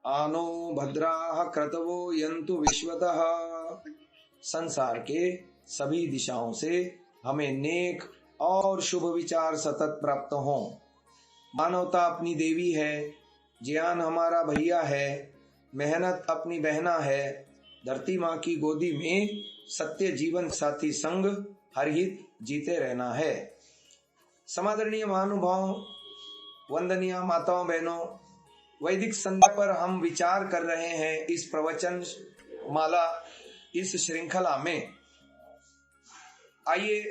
आनो भद्राः क्रतवो यन्तु विश्वतः। संसार के सभी दिशाओं से हमें नेक और शुभ विचार सतत प्राप्त हों। मानवता अपनी देवी है, ज्ञान हमारा भैया है, मेहनत अपनी बहना है, धरती माँ की गोदी में सत्य जीवन साथी संग हरहित जीते रहना है। समादरणीय महानुभाव, वंदनीय माताओं बहनों, वैदिक संध्या पर हम विचार कर रहे हैं इस प्रवचन माला, इस श्रृंखला में। आइए,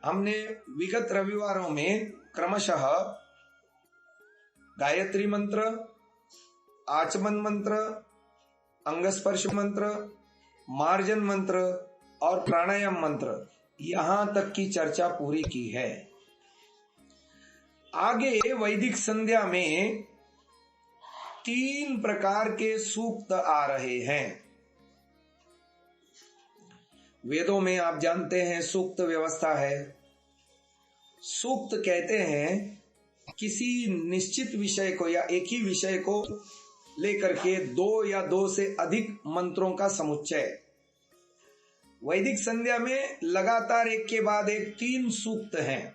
हमने विगत रविवारों में क्रमशः गायत्री मंत्र, आचमन मंत्र, अंगस्पर्श मंत्र, मार्जन मंत्र और प्राणायाम मंत्र, यहां तक की चर्चा पूरी की है। आगे वैदिक संध्या में 3 प्रकार के सूक्त आ रहे हैं। वेदों में आप जानते हैं सूक्त व्यवस्था है। सूक्त कहते हैं किसी निश्चित विषय को या एक ही विषय को लेकर के 2 या 2 से अधिक मंत्रों का समुच्चय। वैदिक संध्या में लगातार एक के बाद एक 3 सूक्त हैं।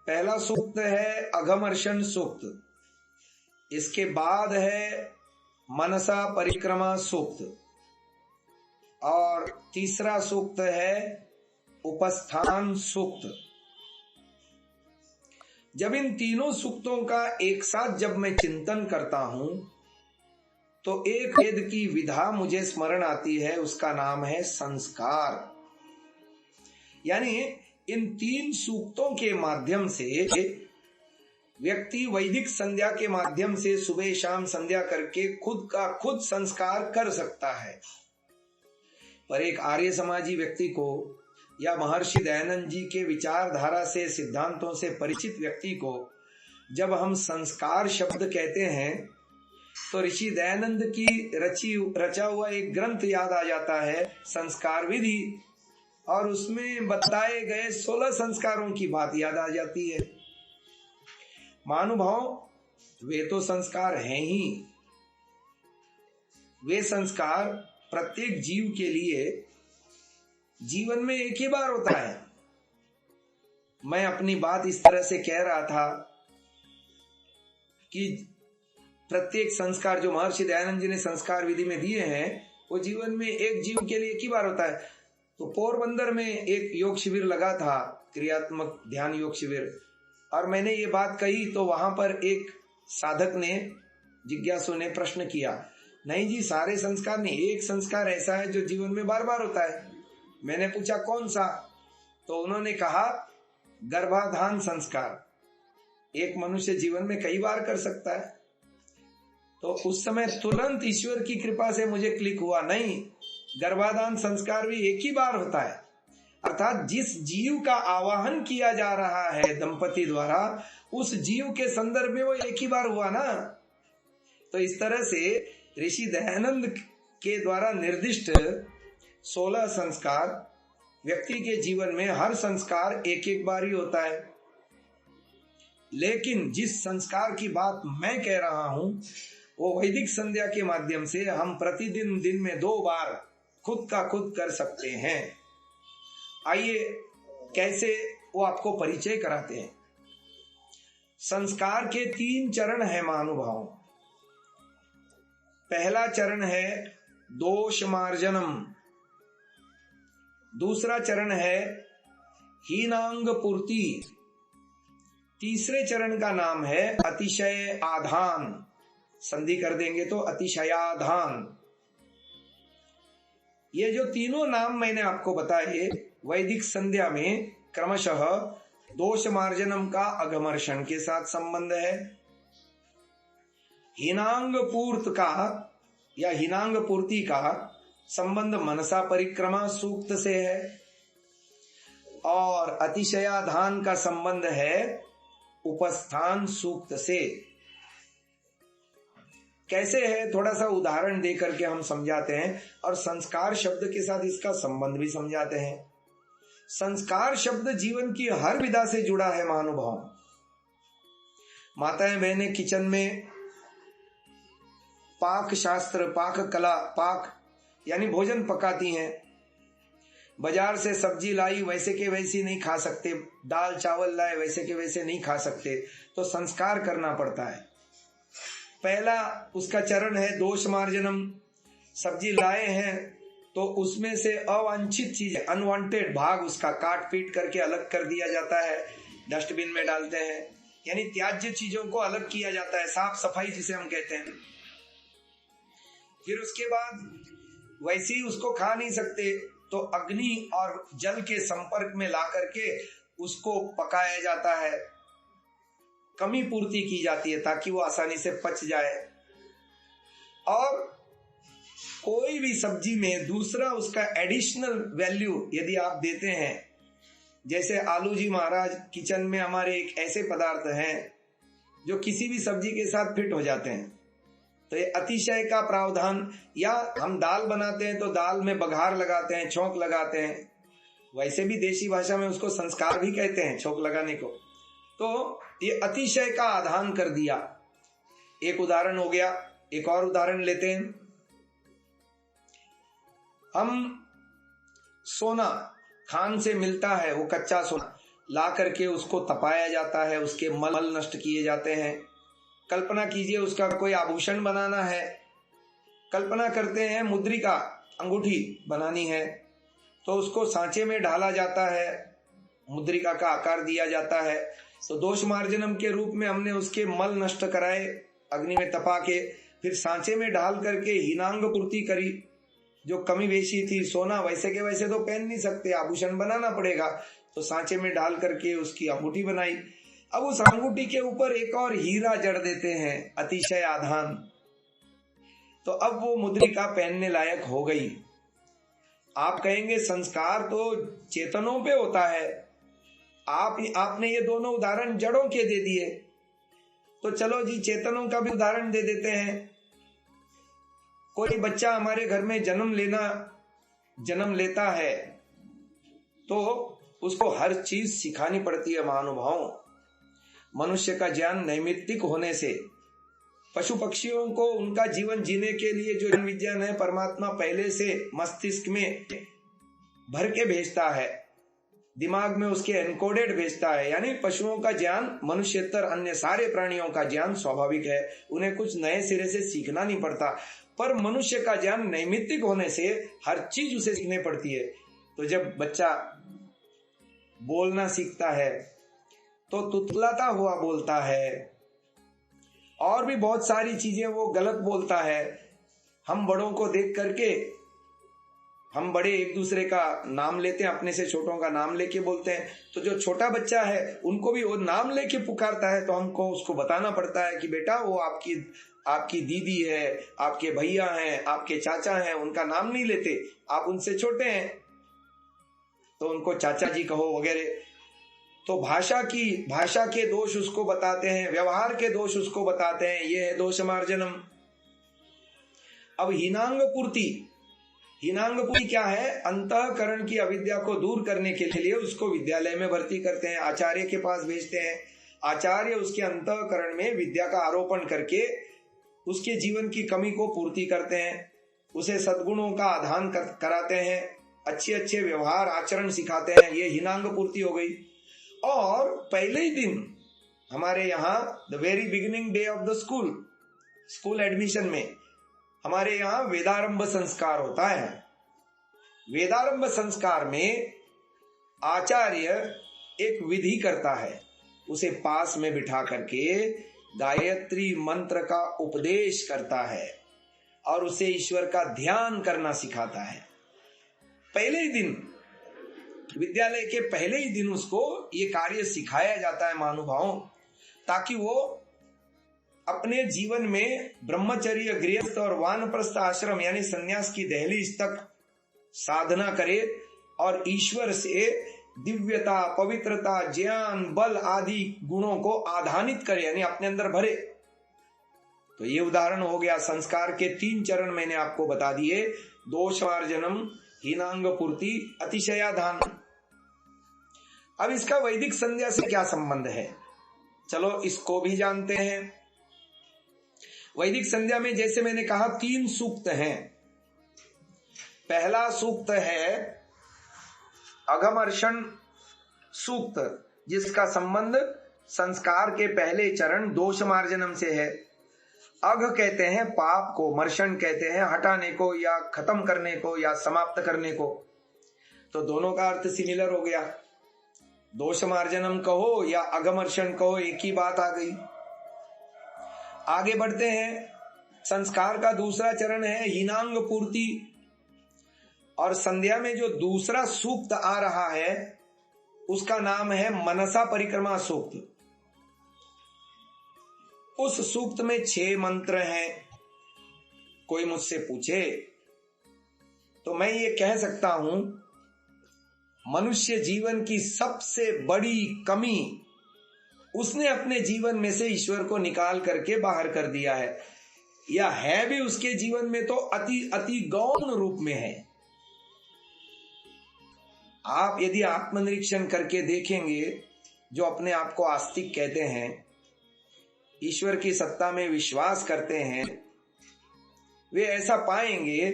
पहला सूक्त है अघमर्षण सूक्त, इसके बाद है मनसा परिक्रमा सूक्त और तीसरा सूक्त है उपस्थान सूक्त। जब इन तीनों सूक्तों का एक साथ जब मैं चिंतन करता हूं तो एक वेद की विधा मुझे स्मरण आती है, उसका नाम है संस्कार। यानी इन 3 सूक्तों के माध्यम से व्यक्ति वैदिक संध्या के माध्यम से सुबह शाम संध्या करके खुद का खुद संस्कार कर सकता है। पर एक आर्य समाजी व्यक्ति को या महर्षि दयानंद जी के विचारधारा से, सिद्धांतों से परिचित व्यक्ति को जब हम संस्कार शब्द कहते हैं तो ऋषि दयानंद की रचा हुआ एक ग्रंथ याद आ जाता है, संस्कार विधि, और उसमें बताए गए 16 संस्कारों की बात याद आ जाती है। महानुभाव, वे तो संस्कार हैं ही। वे संस्कार प्रत्येक जीव के लिए जीवन में एक ही बार होता है। मैं अपनी बात इस तरह से कह रहा था कि प्रत्येक संस्कार जो महर्षि दयानंद जी ने संस्कार विधि में दिए हैं वो जीवन में एक जीव के लिए एक ही बार होता है। तो पोरबंदर में एक योग शिविर लगा था, क्रियात्मक ध्यान योग शिविर, और मैंने ये बात कही तो वहां पर एक साधक ने, जिज्ञासु ने प्रश्न किया, नहीं जी सारे संस्कार नहीं, एक संस्कार ऐसा है जो जीवन में बार बार होता है। मैंने पूछा कौन सा? तो उन्होंने कहा गर्भाधान संस्कार एक मनुष्य जीवन में कई बार कर सकता है। तो उस समय तुरंत ईश्वर की कृपा से मुझे क्लिक हुआ, नहीं, गर्भाधान संस्कार भी एक ही बार होता है। अर्थात जिस जीव का आवाहन किया जा रहा है दंपति द्वारा, उस जीव के संदर्भ में वो एक ही बार हुआ ना। तो इस तरह से ऋषि दयानंद के द्वारा निर्दिष्ट 16 संस्कार, व्यक्ति के जीवन में हर संस्कार एक एक बार ही होता है। लेकिन जिस संस्कार की बात मैं कह रहा हूं वो वैदिक संध्या के माध्यम से हम प्रतिदिन दिन में 2 बार खुद का खुद कर सकते हैं। आइए कैसे वो आपको परिचय कराते हैं। संस्कार के 3 चरण हैं महानुभाव। पहला चरण है दोष मार्जनम, दूसरा चरण है हीनांग पूर्ति, तीसरे चरण का नाम है अतिशय आधान, संधि कर देंगे तो अतिशयाधान। ये जो तीनों नाम मैंने आपको बताए वैदिक संध्या में क्रमशः दोष मार्जनम का अघमर्षण के साथ संबंध है, हीनांग पूर्त का या हीनांग पूर्ति का संबंध मनसा परिक्रमा सूक्त से है, और अतिशयाधान का संबंध है उपस्थान सूक्त से। कैसे है थोड़ा सा उदाहरण देकर के हम समझाते हैं और संस्कार शब्द के साथ इसका संबंध भी समझाते हैं। संस्कार शब्द जीवन की हर विधा से जुड़ा है महानुभाव। माताएं बहनें किचन में पाक शास्त्र, पाक कला, पाक यानी भोजन पकाती हैं। बाजार से सब्जी लाई वैसे के वैसी नहीं खा सकते, दाल चावल लाए वैसे के वैसे नहीं खा सकते, तो संस्कार करना पड़ता है। पहला उसका चरण है दोष मार्जनम। सब्जी लाए हैं तो उसमें से अवांछित चीज, अनवांटेड भाग उसका काट पीट करके अलग कर दिया जाता है, डस्टबिन में डालते हैं, यानी त्याज्य चीजों को अलग किया जाता है, साफ सफाई जिसे हम कहते हैं। फिर उसके बाद वैसे ही उसको खा नहीं सकते तो अग्नि और जल के संपर्क में ला करके उसको पकाया जाता है, कमी पूर्ति की जाती है ताकि वो आसानी से पच जाए। और कोई भी सब्जी में दूसरा उसका एडिशनल वैल्यू यदि आप देते हैं, जैसे आलू जी महाराज किचन में हमारे एक ऐसे पदार्थ हैं जो किसी भी सब्जी के साथ फिट हो जाते हैं, तो ये अतिशय का प्रावधान। या हम दाल बनाते हैं तो दाल में बघार लगाते हैं, छोंक लगाते हैं, वैसे भी देशी भाषा में उसको संस्कार भी कहते हैं, छोंक लगाने को। तो ये अतिशय का आधान कर दिया। एक उदाहरण हो गया। एक और उदाहरण लेते हैं। हम सोना खान से मिलता है, वो कच्चा सोना ला करके उसको तपाया जाता है, उसके मल नष्ट किए जाते हैं। कल्पना कीजिए उसका कोई आभूषण बनाना है, कल्पना करते हैं मुद्रिका, अंगूठी बनानी है, तो उसको सांचे में ढाला जाता है, मुद्रिका का आकार दिया जाता है। तो दोष मार्जनम के रूप में हमने उसके मल नष्ट कराए अग्नि में तपा के, फिर सांचे में ढाल करके हीनांग पूर्ति करी। जो कमी बेशी थी, सोना वैसे के वैसे तो पहन नहीं सकते, आभूषण बनाना पड़ेगा, तो सांचे में डाल करके उसकी अंगूठी बनाई। अब उस अंगूठी के ऊपर एक और हीरा जड़ देते हैं, अतिशय आधान, तो अब वो मुद्रिका पहनने लायक हो गई। आप कहेंगे संस्कार तो चेतनों पे होता है, आपने ये दोनों उदाहरण जड़ों के दे दिए, तो चलो जी चेतनों का भी उदाहरण दे देते हैं। कोई बच्चा हमारे घर में जन्म लेता है तो उसको हर चीज सिखानी पड़ती है। महानुभावों, मनुष्य का ज्ञान नैमित्तिक होने से पशु पक्षियों को उनका जीवन जीने के लिए जो ज्ञान विज्ञान है परमात्मा पहले से मस्तिष्क में भर के भेजता है, दिमाग में उसके एनकोडेड भेजता है। यानी पशुओं का ज्ञान मनुष्यतर अन्य सारे प्राणियों का ज्ञान स्वाभाविक है, उन्हें कुछ नए सिरे से सीखना नहीं पड़ता। पर मनुष्य का ज्ञान नैमित्तिक होने से हर चीज उसे सीखनी पड़ती है। तो जब बच्चा बोलना सीखता है तो तुतलाता हुआ बोलता है, और भी बहुत सारी चीजें वो गलत बोलता है। हम बड़ों को देख करके, हम बड़े एक दूसरे का नाम लेते हैं, अपने से छोटों का नाम लेके बोलते हैं, तो जो छोटा बच्चा है उनको भी वो नाम लेके पुकारता है, तो हमको उसको बताना पड़ता है कि बेटा वो आपकी दीदी है, आपके भैया हैं, आपके चाचा हैं, उनका नाम नहीं लेते, आप उनसे छोटे हैं तो उनको चाचा जी कहो वगैरह। तो भाषा के दोष उसको बताते हैं, व्यवहार के दोष उसको बताते हैं, ये है दोष मार्जनम। अब हीनांग पूर्ति क्या है? अंतःकरण की अविद्या को दूर करने के लिए उसको विद्यालय में भर्ती करते हैं, आचार्य के पास भेजते हैं। आचार्य उसके अंतःकरण में विद्या का आरोपण करके उसके जीवन की कमी को पूर्ति करते हैं, उसे सद्गुणों का आधान कराते हैं, अच्छे व्यवहार आचरण सिखाते हैं। ये हीनांग पूर्ति हो गई। और पहले ही दिन हमारे यहाँ the very beginning day of the school admission में हमारे यहाँ वेदारंभ संस्कार होता है। वेदारंभ संस्कार में आचार्य एक विधि करता है, उसे पास में बिठा करके गायत्री मंत्र का उपदेश करता है और उसे ईश्वर का ध्यान करना सिखाता है। पहले ही दिन, विद्यालय के पहले ही दिन उसको ये कार्य सिखाया जाता है महानुभावों, ताकि वो अपने जीवन में ब्रह्मचर्य, गृहस्थ और वानप्रस्थ आश्रम यानी संन्यास की दहलीज तक साधना करे और ईश्वर से दिव्यता, पवित्रता, ज्ञान, बल आदि गुणों को आधानित करे, यानी अपने अंदर भरे। तो ये उदाहरण हो गया। संस्कार के 3 चरण मैंने आपको बता दिए, दोष मार्जनम, हीनांग पूर्ति, अतिशयाधान। अब इसका वैदिक संध्या से क्या संबंध है, चलो इसको भी जानते हैं। वैदिक संध्या में जैसे मैंने कहा 3 सूक्त हैं। पहला सूक्त है अघमर्षण सूक्त, जिसका संबंध संस्कार के पहले चरण दोष मार्जनम से है। अघ कहते हैं पाप को, मर्षण कहते हैं हटाने को या खत्म करने को या समाप्त करने को। तो दोनों का अर्थ सिमिलर हो गया। दोष मार्जनम कहो या अघमर्षण कहो, एक ही बात आ गई। आगे बढ़ते हैं। संस्कार का दूसरा चरण है हीनांग पूर्ति, और संध्या में जो दूसरा सूक्त आ रहा है उसका नाम है मनसा परिक्रमा सूक्त। उस सूक्त में 6 मंत्र हैं। कोई मुझसे पूछे तो मैं ये कह सकता हूं, मनुष्य जीवन की सबसे बड़ी कमी उसने अपने जीवन में से ईश्वर को निकाल करके बाहर कर दिया है, या है भी उसके जीवन में तो अति अति गौण रूप में है। आप यदि आत्मनिरीक्षण करके देखेंगे, जो अपने आप को आस्तिक कहते हैं, ईश्वर की सत्ता में विश्वास करते हैं, वे ऐसा पाएंगे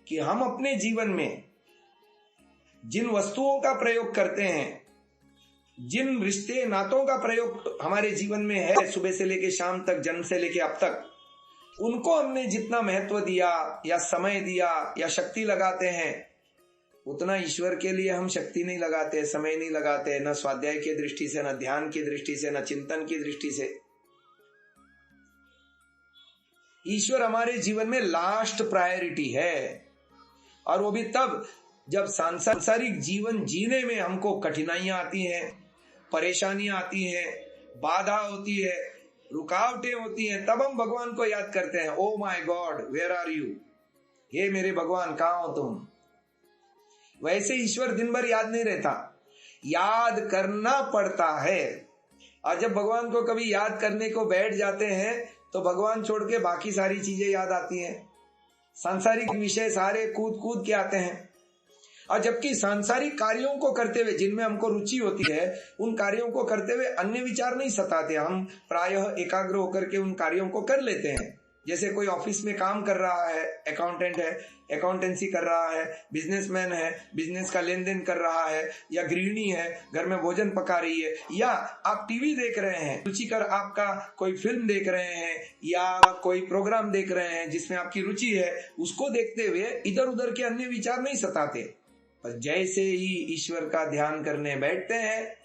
कि हम अपने जीवन में जिन वस्तुओं का प्रयोग करते हैं, जिन रिश्ते नातों का प्रयोग हमारे जीवन में है, सुबह से लेके शाम तक, जन्म से लेके अब तक, उनको हमने जितना महत्व दिया या समय दिया या शक्ति लगाते हैं, उतना ईश्वर के लिए हम शक्ति नहीं लगाते, समय नहीं लगाते, न स्वाध्याय की दृष्टि से, न ध्यान की दृष्टि से, न चिंतन की दृष्टि से। ईश्वर हमारे जीवन में लास्ट प्रायोरिटी है, और वो भी तब जब सांसारिक जीवन जीने में हमको कठिनाइयां आती हैं, परेशानियां आती हैं, बाधा होती है, रुकावटें होती हैं, तब हम भगवान को याद करते हैं। Oh my god, where are you? हे मेरे भगवान, कहां हो तुम? वैसे ईश्वर दिन भर याद नहीं रहता, याद करना पड़ता है। और जब भगवान को कभी याद करने को बैठ जाते हैं तो भगवान छोड़ के बाकी सारी चीजें याद आती हैं, सांसारिक विषय सारे कूद कूद के आते हैं। और जबकि सांसारिक कार्यों को करते हुए, जिनमें हमको रुचि होती है, उन कार्यों को करते हुए अन्य विचार नहीं सताते, हम प्रायः एकाग्र होकर के उन कार्यों को कर लेते हैं। जैसे कोई ऑफिस में काम कर रहा है, अकाउंटेंट है, अकाउंटेंसी कर रहा है, बिजनेसमैन है, बिजनेस का लेन देन कर रहा है, या गृहिणी है, घर में भोजन पका रही है, या आप टीवी देख रहे हैं, रुचिकर आपका कोई फिल्म देख रहे हैं, या कोई प्रोग्राम देख रहे हैं जिसमें आपकी रुचि है, उसको देखते हुए इधर उधर के अन्य विचार नहीं सताते। पर जैसे ही ईश्वर का ध्यान करने बैठते हैं,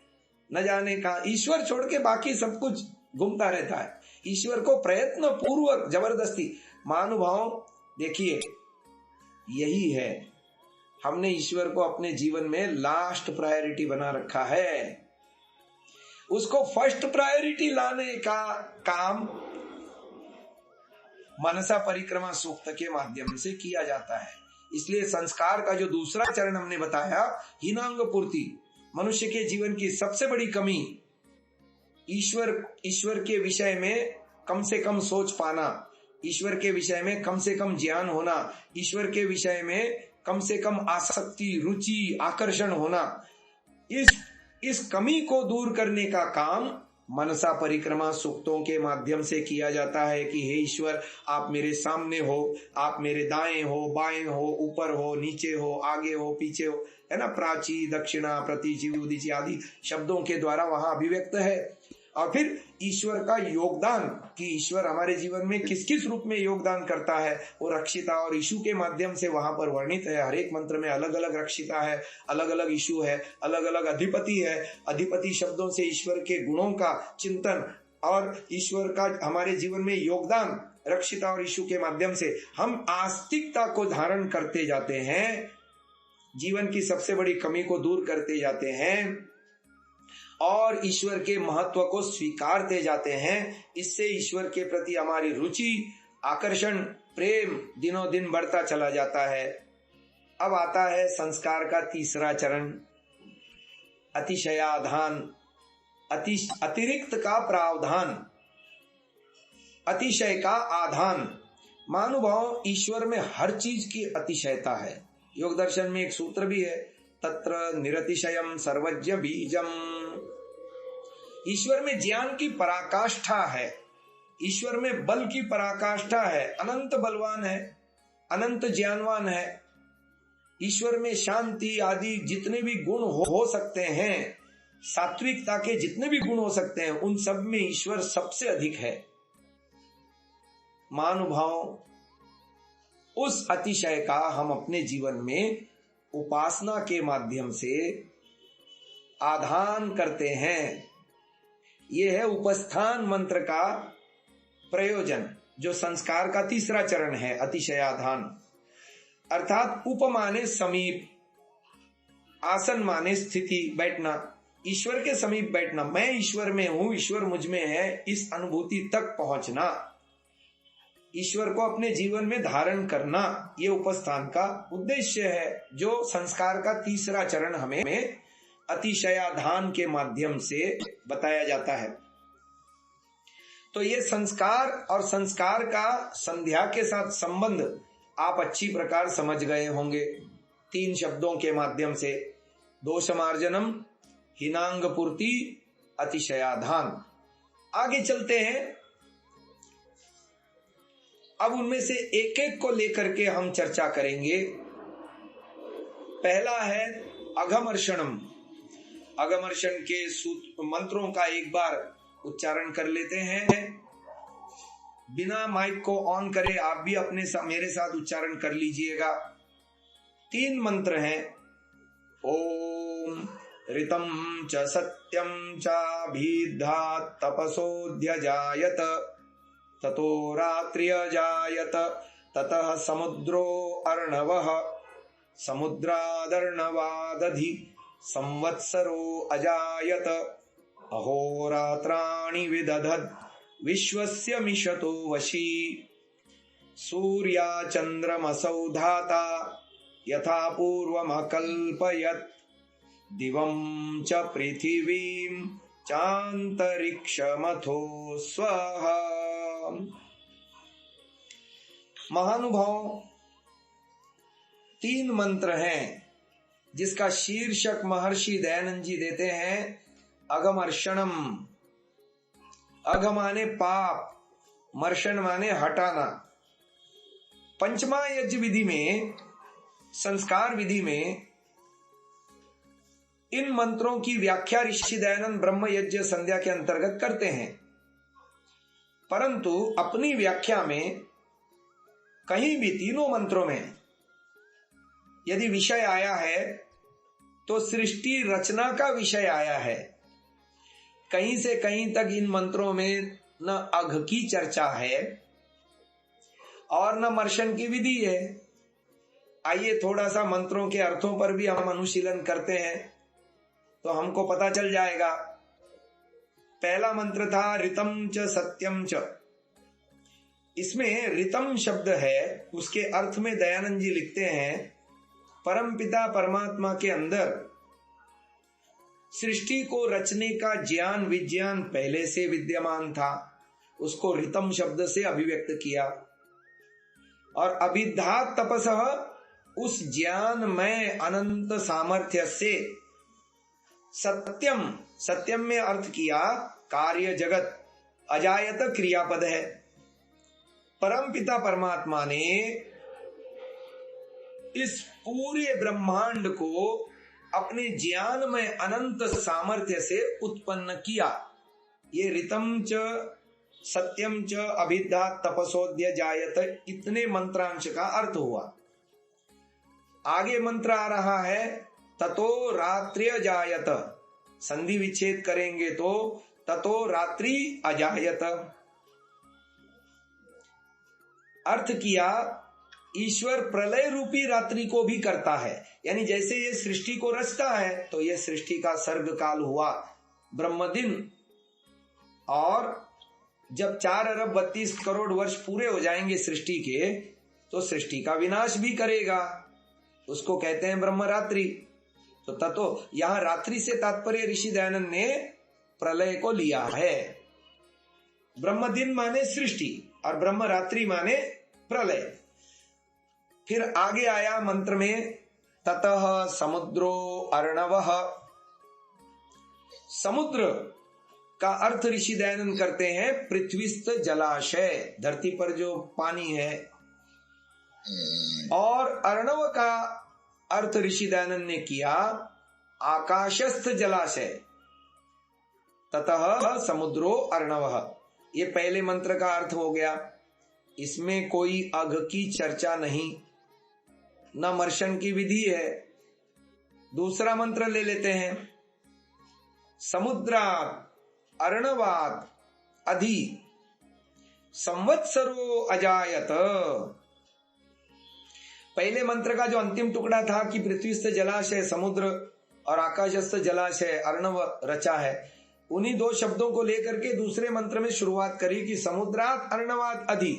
न जाने कहां ईश्वर छोड़ के बाकी सब कुछ घूमता रहता है। ईश्वर को प्रयत्न पूर्वक जबरदस्ती, महानुभाव देखिए, यही है, हमने ईश्वर को अपने जीवन में लास्ट प्रायोरिटी बना रखा है। उसको फर्स्ट प्रायोरिटी लाने का काम मनसा परिक्रमा सूक्त के माध्यम से किया जाता है। इसलिए संस्कार का जो दूसरा चरण हमने बताया, हीनांग पूर्ति, मनुष्य के जीवन की सबसे बड़ी कमी ईश्वर के विषय में कम से कम सोच पाना, ईश्वर के विषय में कम से कम ज्ञान होना, ईश्वर के विषय में कम से कम आसक्ति, रुचि, आकर्षण होना, इस कमी को दूर करने का काम मनसा परिक्रमा सूक्तों के माध्यम से किया जाता है कि हे ईश्वर, आप मेरे सामने हो, आप मेरे दाएं हो, बाएं हो, ऊपर हो, नीचे हो, आगे हो, पीछे हो, है ना। प्राची, दक्षिणा, प्रतीचि, उदीची आदि शब्दों के द्वारा वहां अभिव्यक्त है। और फिर ईश्वर का योगदान, कि ईश्वर हमारे जीवन में किस किस रूप में योगदान करता है, वो रक्षिता और ईशु के माध्यम से वहां पर वर्णित है। हर एक मंत्र में अलग अलग रक्षिता है, अलग अलग ईशु है, अलग अलग अधिपति है। अधिपति शब्दों से ईश्वर के गुणों का चिंतन और ईश्वर का हमारे जीवन में योगदान रक्षिता और ईशु के माध्यम से हम आस्तिकता को धारण करते जाते हैं, जीवन की सबसे बड़ी कमी को दूर करते जाते हैं और ईश्वर के महत्व को स्वीकारते जाते हैं। इससे ईश्वर के प्रति हमारी रुचि, आकर्षण, प्रेम दिनों दिन बढ़ता चला जाता है। अब आता है संस्कार का तीसरा चरण, अतिशयाधान, अतिरिक्त का प्रावधान, अतिशय का आधान। महानुभाव, ईश्वर में हर चीज की अतिशयता है। योग दर्शन में एक सूत्र भी है, तत्र निरतिशयम सर्वज्ञ बीजम। ईश्वर में ज्ञान की पराकाष्ठा है, ईश्वर में बल की पराकाष्ठा है, अनंत बलवान है, अनंत ज्ञानवान है। ईश्वर में शांति आदि जितने भी गुण हो सकते हैं, सात्विकता के जितने भी गुण हो सकते हैं, उन सब में ईश्वर सबसे अधिक है। महानुभाव, उस अतिशय का हम अपने जीवन में उपासना के माध्यम से आधान करते हैं। यह है उपस्थान मंत्र का प्रयोजन, जो संस्कार का तीसरा चरण है, अतिशयाधान। अर्थात उप माने समीप, आसन माने स्थिति, बैठना, ईश्वर के समीप बैठना, मैं ईश्वर में हूं, ईश्वर मुझ में है, इस अनुभूति तक पहुंचना, ईश्वर को अपने जीवन में धारण करना, ये उपस्थान का उद्देश्य है, जो संस्कार का तीसरा चरण हमें अतिशयाधान के माध्यम से बताया जाता है। तो ये संस्कार और संस्कार का संध्या के साथ संबंध आप अच्छी प्रकार समझ गए होंगे 3 शब्दों के माध्यम से, दोषमार्जनम, हिनांग पूर्ति, अतिशयाधान। आगे चलते हैं, अब उनमें से एक एक को लेकर के हम चर्चा करेंगे। पहला है अघमर्षणम। अघमर्षण के सूत्र मंत्रों का एक बार उच्चारण कर लेते हैं, बिना माइक को ऑन करे आप भी अपने मेरे साथ उच्चारण कर लीजिएगा। 3 मंत्र हैं। ओम ऋतम च सत्यम चाभिधा तपसोऽध्यजायत ततो रात्र्यजायत ततः समुद्रो अर्णवः समुद्रादर्णवादधि संवत्सरो अजायत अहोरात्राणि विदधद् विश्वस्य मिषतो वशी सूर्या चन्द्रमसौ धाता यथा पूर्वमकल्पयत् दिवं च पृथिवीं चान्तरिक्षमथो स्वः। महानुभाव, 3 मंत्र हैं जिसका शीर्षक महर्षि दयानंद जी देते हैं अघमर्षणम। अघ माने पाप, मर्षण माने हटाना। पंचमा यज्ञ विधि में, संस्कार विधि में इन मंत्रों की व्याख्या ऋषि दयानंद ब्रह्म यज्ञ संध्या के अंतर्गत करते हैं, परंतु अपनी व्याख्या में कहीं भी तीनों मंत्रों में यदि विषय आया है तो सृष्टि रचना का विषय आया है। कहीं से कहीं तक इन मंत्रों में न अघ की चर्चा है और न मर्शन की विधि है। आइए थोड़ा सा मंत्रों के अर्थों पर भी हम अनुशीलन करते हैं तो हमको पता चल जाएगा। पहला मंत्र था ऋतम च सत्यम च। इसमें ऋतम शब्द है, उसके अर्थ में दयानंद जी लिखते हैं परमपिता परमात्मा के अंदर सृष्टि को रचने का ज्ञान विज्ञान पहले से विद्यमान था, उसको ऋतम शब्द से अभिव्यक्त किया। और अभिधा तपसः, उस ज्ञान में अनंत सामर्थ्य से सत्यम, सत्यम में अर्थ किया कार्य जगत, अजायत क्रियापद है। परमपिता परमात्मा ने इस पूरे ब्रह्मांड को अपने ज्ञान में अनंत सामर्थ्य से उत्पन्न किया। ये ऋतम च सत्यम च अभिधा तपसोऽध्यजायत, इतने मंत्रांश का अर्थ हुआ। आगे मंत्र आ रहा है ततो रात्र्यजायत। संधि विच्छेद करेंगे तो ततो रात्रि अजायत। अर्थ किया ईश्वर प्रलय रूपी रात्रि को भी करता है, यानी जैसे ये सृष्टि को रचता है तो ये सृष्टि का सर्ग काल हुआ ब्रह्म दिन, और जब 4 अरब 32 करोड़ वर्ष पूरे हो जाएंगे सृष्टि के तो सृष्टि का विनाश भी करेगा, उसको कहते हैं ब्रह्मरात्रि। तो ततो यहां रात्रि से तात्पर्य ऋषि दयानंद ने प्रलय को लिया है। ब्रह्म दिन माने सृष्टि और ब्रह्म रात्रि माने प्रलय। फिर आगे आया मंत्र में ततः समुद्रो अर्णवः। समुद्र का अर्थ ऋषि दयानंद करते हैं पृथ्वीस्थ जलाशय, धरती पर जो पानी है, और अर्णव का अर्थ ऋषि दयानंद ने किया आकाशस्थ जलाशय, ततः समुद्रो अर्णव। ये पहले मंत्र का अर्थ हो गया। इसमें कोई अघ की चर्चा नहीं, न मर्शन की विधि है। दूसरा मंत्र ले लेते हैं, समुद्रात अर्णवात अधि संवत्सरो अजायत। पहले मंत्र का जो अंतिम टुकड़ा था कि पृथ्वीस्थ जलाशय समुद्र और आकाशस्थ जलाशय अर्णव रचा है, उन्हीं दो शब्दों को लेकर के दूसरे मंत्र में शुरुआत करी कि समुद्रात अर्णवात अधि।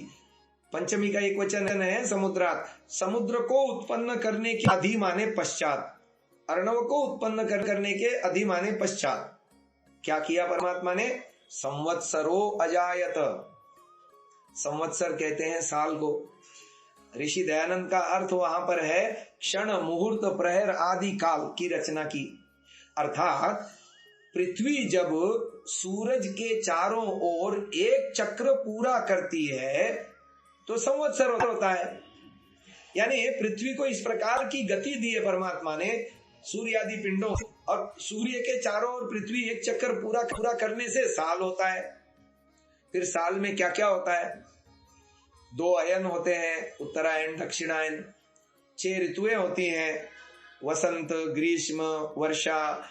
पंचमी का एक वचन है समुद्रात, समुद्र को उत्पन्न करने के अधि माने पश्चात, अर्णव को उत्पन्न करने के अधि माने पश्चात। क्या किया परमात्मा ने? संवत्सरो अजायत। संवत्सर कहते हैं साल को। ऋषि दयानंद का अर्थ वहां पर है क्षण मुहूर्त प्रहर आदि काल की रचना की। अर्थात पृथ्वी जब सूरज के चारों ओर एक चक्र पूरा करती है तो संवत्सर होता है। यानी पृथ्वी को इस प्रकार की गति दी है परमात्मा ने, सूर्य आदि पिंडों, और सूर्य के चारों ओर पृथ्वी एक चक्कर पूरा करने से साल होता है। फिर साल में क्या क्या होता है? 2 अयन होते हैं, उत्तरायण दक्षिणायन। 6 ऋतुएं होती हैं, वसंत, ग्रीष्म, वर्षा,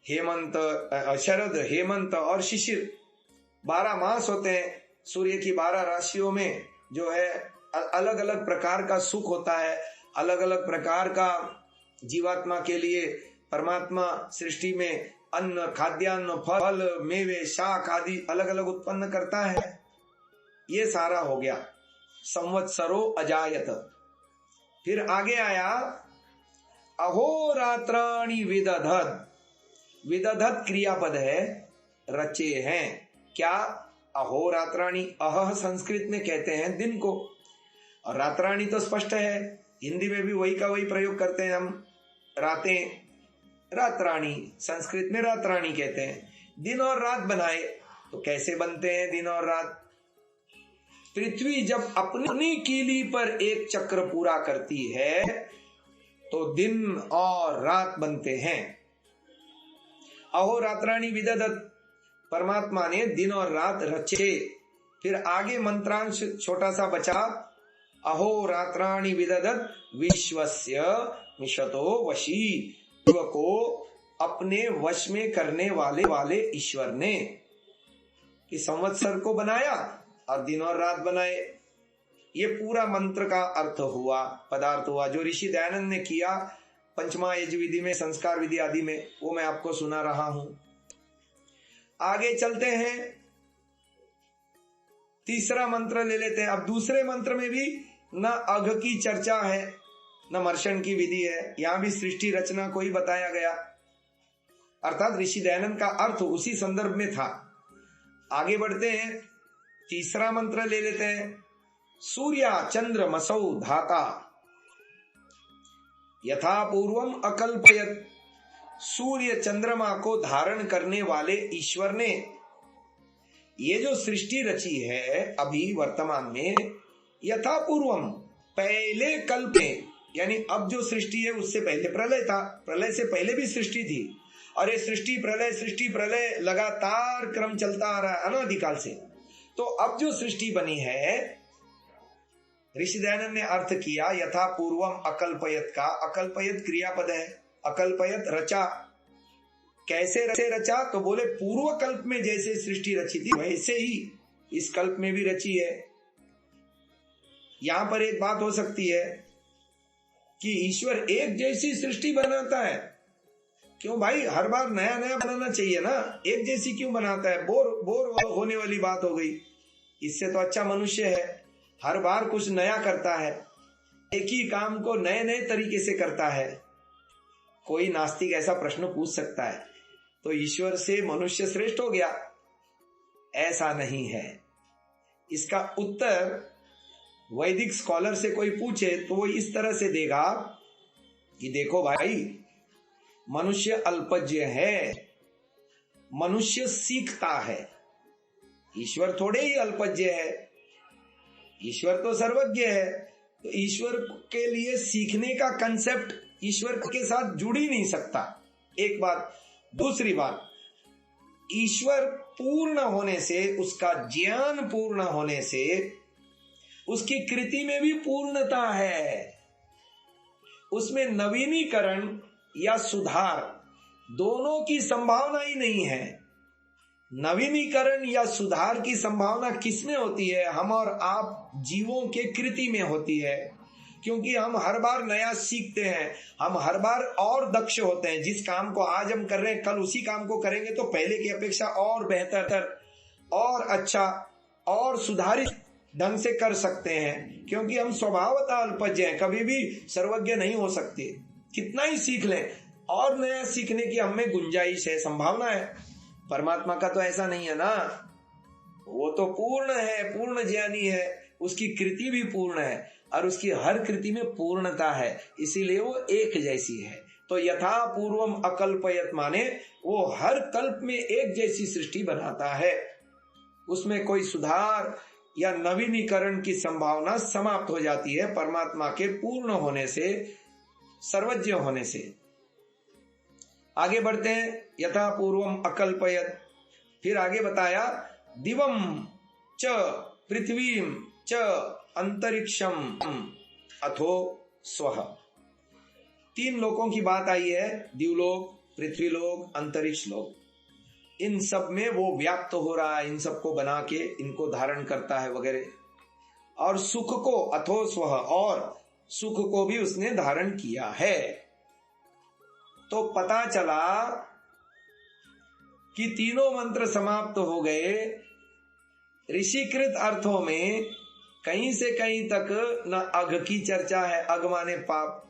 हेमंत, शरद, हेमंत और शिशिर। 12 मास होते हैं। सूर्य की 12 राशियों में जो है अलग अलग प्रकार का सुख होता है, अलग अलग प्रकार का जीवात्मा के लिए परमात्मा सृष्टि में अन्न, खाद्यान्न, फल, मेवे, शाक आदि अलग अलग उत्पन्न करता है। ये सारा हो गया संवत्सरो अजायत। फिर आगे आया अहोरात्राणि विदधत। विदधत क्रियापद है, रचे हैं। क्या? अहोरात्राणि। अह संस्कृत में कहते हैं दिन को, और रात्राणी तो स्पष्ट है, हिंदी में भी वही का वही प्रयोग करते हैं हम, रातें। रात्राणी संस्कृत में रात्राणी कहते हैं। दिन और रात बनाए तो कैसे बनते हैं दिन और रात? पृथ्वी जब अपनी कीली पर एक चक्र पूरा करती है तो दिन और रात बनते हैं। अहोरात्राणि विदधत, परमात्मा ने दिन और रात रचे। फिर आगे मंत्रांश छोटा सा बचा, अहोरात्राणि विदधत विश्वस्य मिशतो वशी। विश्व को अपने वश में करने वाले ईश्वर ने कि संवत्सर को बनाया और दिन और रात बनाए। ये पूरा मंत्र का अर्थ हुआ, पदार्थ हुआ, जो ऋषि दयानंद ने किया पंचमा यज विधि में, संस्कार विधि आदि में, वो मैं आपको सुना रहा हूं। आगे चलते हैं, तीसरा मंत्र ले लेते हैं। अब दूसरे मंत्र में भी न अघ की चर्चा है, न मर्शन की विधि है, यहां भी सृष्टि रचना को ही बताया गया। अर्थात ऋषि दयानंद का अर्थ उसी संदर्भ में था। आगे बढ़ते हैं, तीसरा मंत्र ले लेते हैं। सूर्या चंद्र मसौ धाता यथा पूर्वम अकल्पयत। सूर्य चंद्रमा को धारण करने वाले ईश्वर ने ये जो सृष्टि रची है अभी वर्तमान में, यथा पूर्वम, पहले कल्प में, यानी अब जो सृष्टि है उससे पहले प्रलय था, प्रलय से पहले भी सृष्टि थी, और ये सृष्टि प्रलय लगातार क्रम चलता आ रहा है अनादिकाल से। तो अब जो सृष्टि बनी है, ऋषि दयानंद ने अर्थ किया यथा पूर्वम अकल्पयत का। अकल्पयत क्रियापद है, अकल्पयत रचा। कैसे रचा? तो बोले पूर्व कल्प में जैसे सृष्टि रची थी वैसे ही इस कल्प में भी रची है। यहां पर एक बात हो सकती है कि ईश्वर एक जैसी सृष्टि बनाता है। क्यों भाई, हर बार नया नया बनाना चाहिए ना, एक जैसी क्यों बनाता है? बोर होने वाली बात हो गई। इससे तो अच्छा मनुष्य है, हर बार कुछ नया करता है, एक ही काम को नए नए तरीके से करता है। कोई नास्तिक ऐसा प्रश्न पूछ सकता है तो ईश्वर से मनुष्य श्रेष्ठ हो गया? ऐसा नहीं है। इसका उत्तर वैदिक स्कॉलर से कोई पूछे तो वो इस तरह से देगा कि देखो भाई, मनुष्य अल्पज्ञ है, मनुष्य सीखता है। ईश्वर थोड़े ही अल्पज्ञ है, ईश्वर तो सर्वज्ञ है। तो ईश्वर के लिए सीखने का कंसेप्ट ईश्वर के साथ जुड़ ही नहीं सकता, एक बात। दूसरी बात, ईश्वर पूर्ण होने से, उसका ज्ञान पूर्ण होने से उसकी कृति में भी पूर्णता है। उसमें नवीनीकरण या सुधार दोनों की संभावना ही नहीं है। नवीनीकरण या सुधार की संभावना किसमें होती है? हम और आप जीवों के कृति में होती है, क्योंकि हम हर बार नया सीखते हैं, हम हर बार और दक्ष होते हैं। जिस काम को आज हम कर रहे हैं, कल उसी काम को करेंगे तो पहले की अपेक्षा और बेहतर और अच्छा और सुधारित ढंग से कर सकते हैं, क्योंकि हम स्वभावतः अल्पज्ञ हैं, कभी भी सर्वज्ञ नहीं हो सकते। कितना ही सीख लें, और नया सीखने की हमें गुंजाइश है, संभावना है। परमात्मा का तो ऐसा नहीं है ना, वो तो पूर्ण है, पूर्ण ज्ञानी है, उसकी कृति भी पूर्ण है और उसकी हर कृति में पूर्णता है, इसीलिए वो एक जैसी है। तो यथा पूर्वम अकल्पयत माने वो हर कल्प में एक जैसी सृष्टि बनाता है, उसमें कोई सुधार या नवीनीकरण की संभावना समाप्त हो जाती है परमात्मा के पूर्ण होने से, सर्वज्ञ होने से। आगे बढ़ते हैं, यथा पूर्वम अकल्पयत। फिर आगे बताया, दिवम च पृथ्वीम च अंतरिक्षम अथो स्वः। तीन लोकों की बात आई है, दिवलोक, पृथ्वीलोक, अंतरिक्ष लोक। इन सब में वो व्याप्त हो रहा है, इन सबको बना के इनको धारण करता है वगैरह। और सुख को अथो स्वः, और सुख को भी उसने धारण किया है। तो पता चला कि तीनों मंत्र समाप्त हो गए। ऋषिकृत अर्थों में कहीं से कहीं तक न अघ की चर्चा है, अघ माने पाप,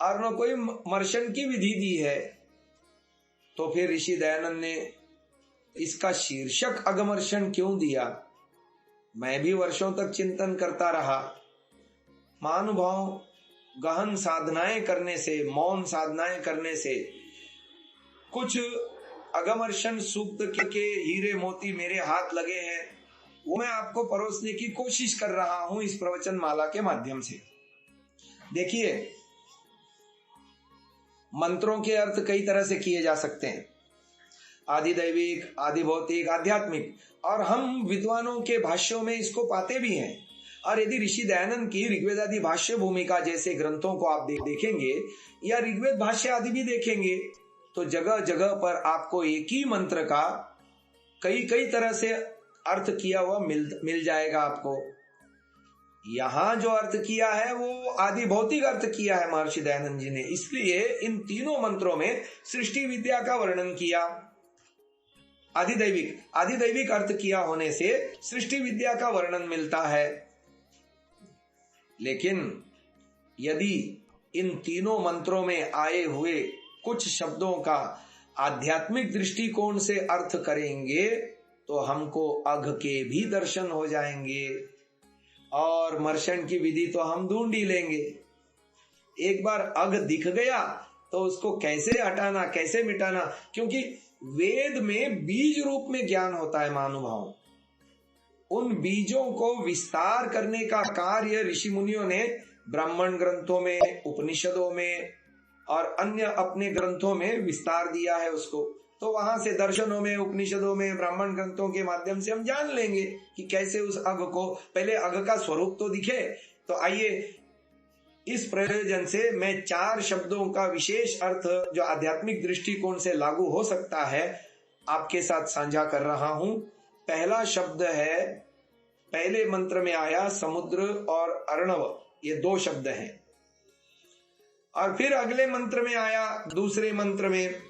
और न कोई मर्शन की विधि दी है। तो फिर ऋषि दयानंद ने इसका शीर्षक अगमर्शन क्यों दिया? मैं भी वर्षों तक चिंतन करता रहा। महानुभाव गहन साधनाएं करने से, मौन साधनाएं करने से कुछ अगमर्शन सूक्त के हीरे मोती मेरे हाथ लगे हैं, वो मैं आपको परोसने की कोशिश कर रहा हूं इस प्रवचन माला के माध्यम से। देखिए, मंत्रों के अर्थ कई तरह से किए जा सकते हैं, आदि दैविक, आदि भौतिक, आध्यात्मिक, और हम विद्वानों के भाष्यों में इसको पाते भी हैं। और यदि ऋषि दयानंद की ऋग्वेद आदि भाष्य भूमिका जैसे ग्रंथों को आप देखेंगे या ऋग्वेद भाष्य आदि भी देखेंगे, तो जगह जगह पर आपको एक ही मंत्र का कई कई तरह से अर्थ किया हुआ मिल जाएगा आपको। यहां जो अर्थ किया है वो आदि भौतिक अर्थ किया है महर्षि दयानंद जी ने, इसलिए इन तीनों मंत्रों में सृष्टि विद्या का वर्णन किया। आदिदैविक अर्थ किया होने से सृष्टि विद्या का वर्णन मिलता है। लेकिन यदि इन तीनों मंत्रों में आए हुए कुछ शब्दों का आध्यात्मिक दृष्टिकोण से अर्थ करेंगे तो हमको अघ के भी दर्शन हो जाएंगे, और मर्शन की विधि तो हम ढूंढ ही लेंगे। एक बार अघ दिख गया तो उसको कैसे हटाना, कैसे मिटाना, क्योंकि वेद में बीज रूप में ज्ञान होता है महानुभाव। उन बीजों को विस्तार करने का कार्य ऋषि मुनियों ने ब्राह्मण ग्रंथों में, उपनिषदों में और अन्य अपने ग्रंथों में विस्तार दिया है उसको। तो वहां से दर्शनों में, उपनिषदों में, ब्राह्मण ग्रंथों के माध्यम से हम जान लेंगे कि कैसे उस अघ को, पहले अघ का स्वरूप तो दिखे। तो आइए, इस प्रयोजन से मैं 4 शब्दों का विशेष अर्थ जो आध्यात्मिक दृष्टिकोण से लागू हो सकता है आपके साथ साझा कर रहा हूं। पहला शब्द है, पहले मंत्र में आया समुद्र और अर्णव, ये 2 शब्द हैं। और फिर अगले मंत्र में आया, दूसरे मंत्र में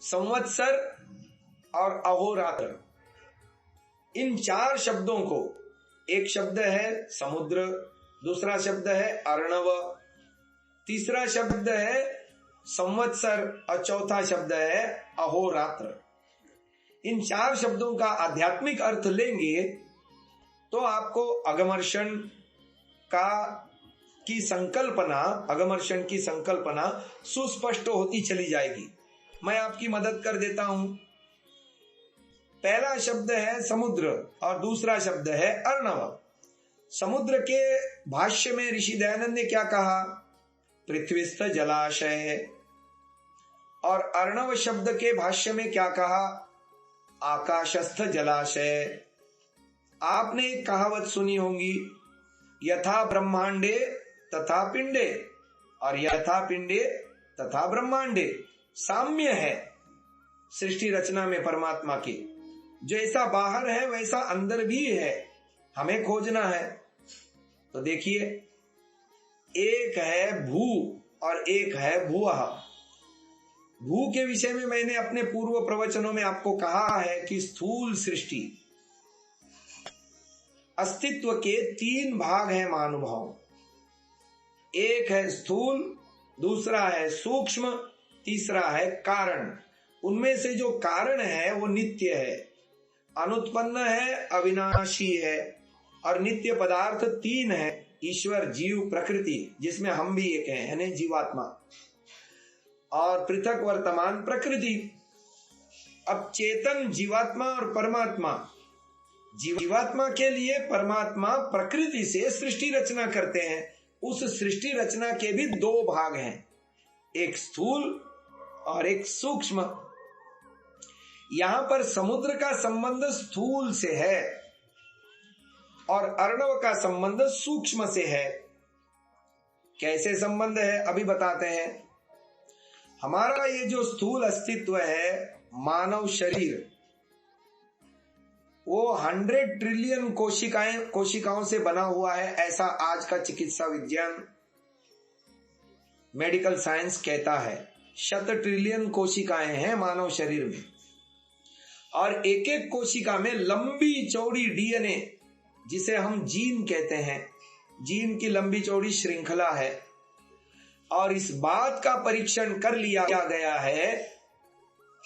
संवत्सर और अहोरात्र। इन 4 शब्दों को, एक शब्द है समुद्र, दूसरा शब्द है अर्णव, तीसरा शब्द है संवत्सर और चौथा शब्द है अहोरात्र। इन 4 शब्दों का आध्यात्मिक अर्थ लेंगे तो आपको अगमर्शन की संकल्पना सुस्पष्ट होती चली जाएगी। मैं आपकी मदद कर देता हूं। पहला शब्द है समुद्र और दूसरा शब्द है अर्णव। समुद्र के भाष्य में ऋषि दयानंद ने क्या कहा? पृथ्वीस्थ जलाशय। और अर्णव शब्द के भाष्य में क्या कहा? आकाशस्थ जलाशय। आपने एक कहावत सुनी होगी, यथा ब्रह्मांडे तथा पिंडे, और यथा पिंडे तथा ब्रह्मांडे। साम्य है सृष्टि रचना में परमात्मा की। जैसा बाहर है वैसा अंदर भी है, हमें खोजना है। तो देखिए, एक है भू और एक है भुवः। भू के विषय में मैंने अपने पूर्व प्रवचनों में आपको कहा है कि स्थूल सृष्टि, अस्तित्व के 3 भाग हैं महानुभाव। एक है स्थूल, दूसरा है सूक्ष्म, तीसरा है कारण। उनमें से जो कारण है वो नित्य है, अनुत्पन्न है, अविनाशी है। और नित्य पदार्थ 3 है, ईश्वर, जीव, प्रकृति, जिसमें हम भी एक हैं, यानी जीवात्मा, और पृथक वर्तमान प्रकृति। अब चेतन जीवात्मा और परमात्मा, जीवात्मा के लिए परमात्मा प्रकृति से सृष्टि रचना करते हैं। उस सृष्टि रचना के भी 2 भाग हैं, एक स्थूल और एक सूक्ष्म। यहां पर समुद्र का संबंध स्थूल से है और अर्णव का संबंध सूक्ष्म से है। कैसे संबंध है अभी बताते हैं। हमारा ये जो स्थूल अस्तित्व है, मानव शरीर, वो 100 ट्रिलियन कोशिकाओं से बना हुआ है, ऐसा आज का चिकित्सा विज्ञान, मेडिकल साइंस कहता है। 100 ट्रिलियन कोशिकाएं हैं मानव शरीर में, और एक एक कोशिका में लंबी चौड़ी डीएनए, जिसे हम जीन कहते हैं, जीन की लंबी चौड़ी श्रृंखला है। और इस बात का परीक्षण कर लिया गया है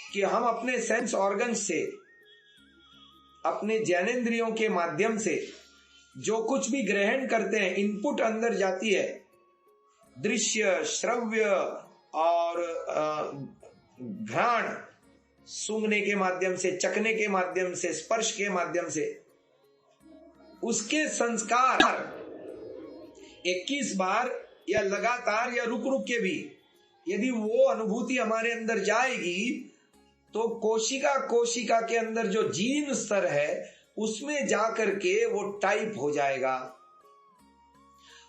कि हम अपने सेंस ऑर्गन से, अपने ज्ञानेंद्रियों के माध्यम से जो कुछ भी ग्रहण करते हैं, इनपुट अंदर जाती है, दृश्य, श्रव्य और घ्राण, सूंघने के माध्यम से, चखने के माध्यम से, स्पर्श के माध्यम से, उसके संस्कार 21 बार या लगातार या रुक रुक के भी यदि वो अनुभूति हमारे अंदर जाएगी, तो कोशिका के अंदर जो जीन स्तर है उसमें जाकर के वो टाइप हो जाएगा,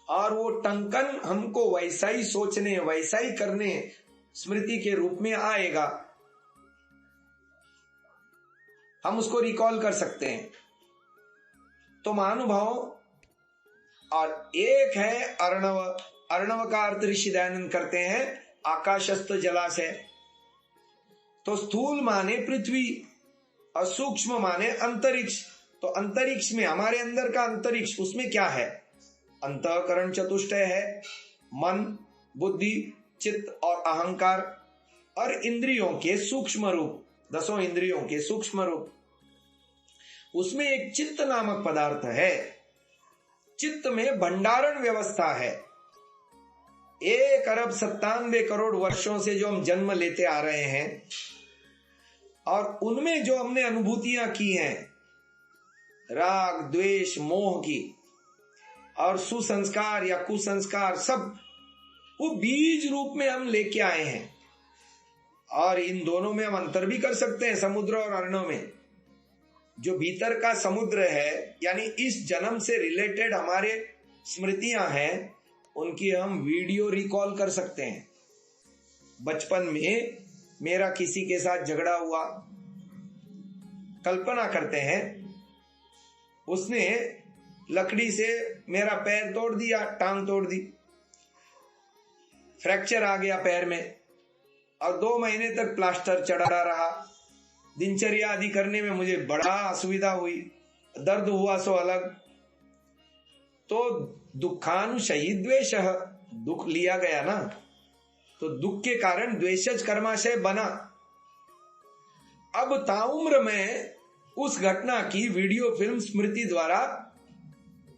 और वो टंकन हमको वैसा ही सोचने, वैसा ही करने, स्मृति के रूप में आएगा। हम उसको रिकॉल कर सकते हैं। तो महानुभाव, और एक है अर्णव। अर्णव का अर्थ ऋषि दयानंद करते हैं आकाशस्थ जलाशय। तो स्थूल माने पृथ्वी और सूक्ष्म माने अंतरिक्ष। तो अंतरिक्ष में, हमारे अंदर का अंतरिक्ष, उसमें क्या है? अंतःकरण चतुष्टय है, मन, बुद्धि, चित्त और अहंकार, और इंद्रियों के सूक्ष्म रूप, 10 इंद्रियों के सूक्ष्म रूप। उसमें एक चित्त नामक पदार्थ है। चित्त में भंडारण व्यवस्था है। 1 अरब 97 करोड़ वर्षों से जो हम जन्म लेते आ रहे हैं, और उनमें जो हमने अनुभूतियां की हैं, राग, द्वेष, मोह की, और सुसंस्कार या कुसंस्कार, सब वो बीज रूप में हम लेके आए हैं। और इन दोनों में हम अंतर भी कर सकते हैं, समुद्र और अर्णव में। जो भीतर का समुद्र है, यानी इस जन्म से रिलेटेड हमारे स्मृतियां हैं, उनकी हम वीडियो रिकॉल कर सकते हैं। बचपन में मेरा किसी के साथ झगड़ा हुआ, कल्पना करते हैं, उसने लकड़ी से मेरा पैर तोड़ दिया, टांग तोड़ दी, फ्रैक्चर आ गया पैर में, और 2 महीने तक प्लास्टर चढ़ा रहा। दिनचर्या आदि करने में मुझे बड़ा असुविधा हुई, दर्द हुआ सो अलग। तो दुखानुशयी द्वेष, दुख लिया गया ना, तो दुख के कारण द्वेषज कर्माशय बना। अब ताउम्र में उस घटना की वीडियो फिल्म स्मृति द्वारा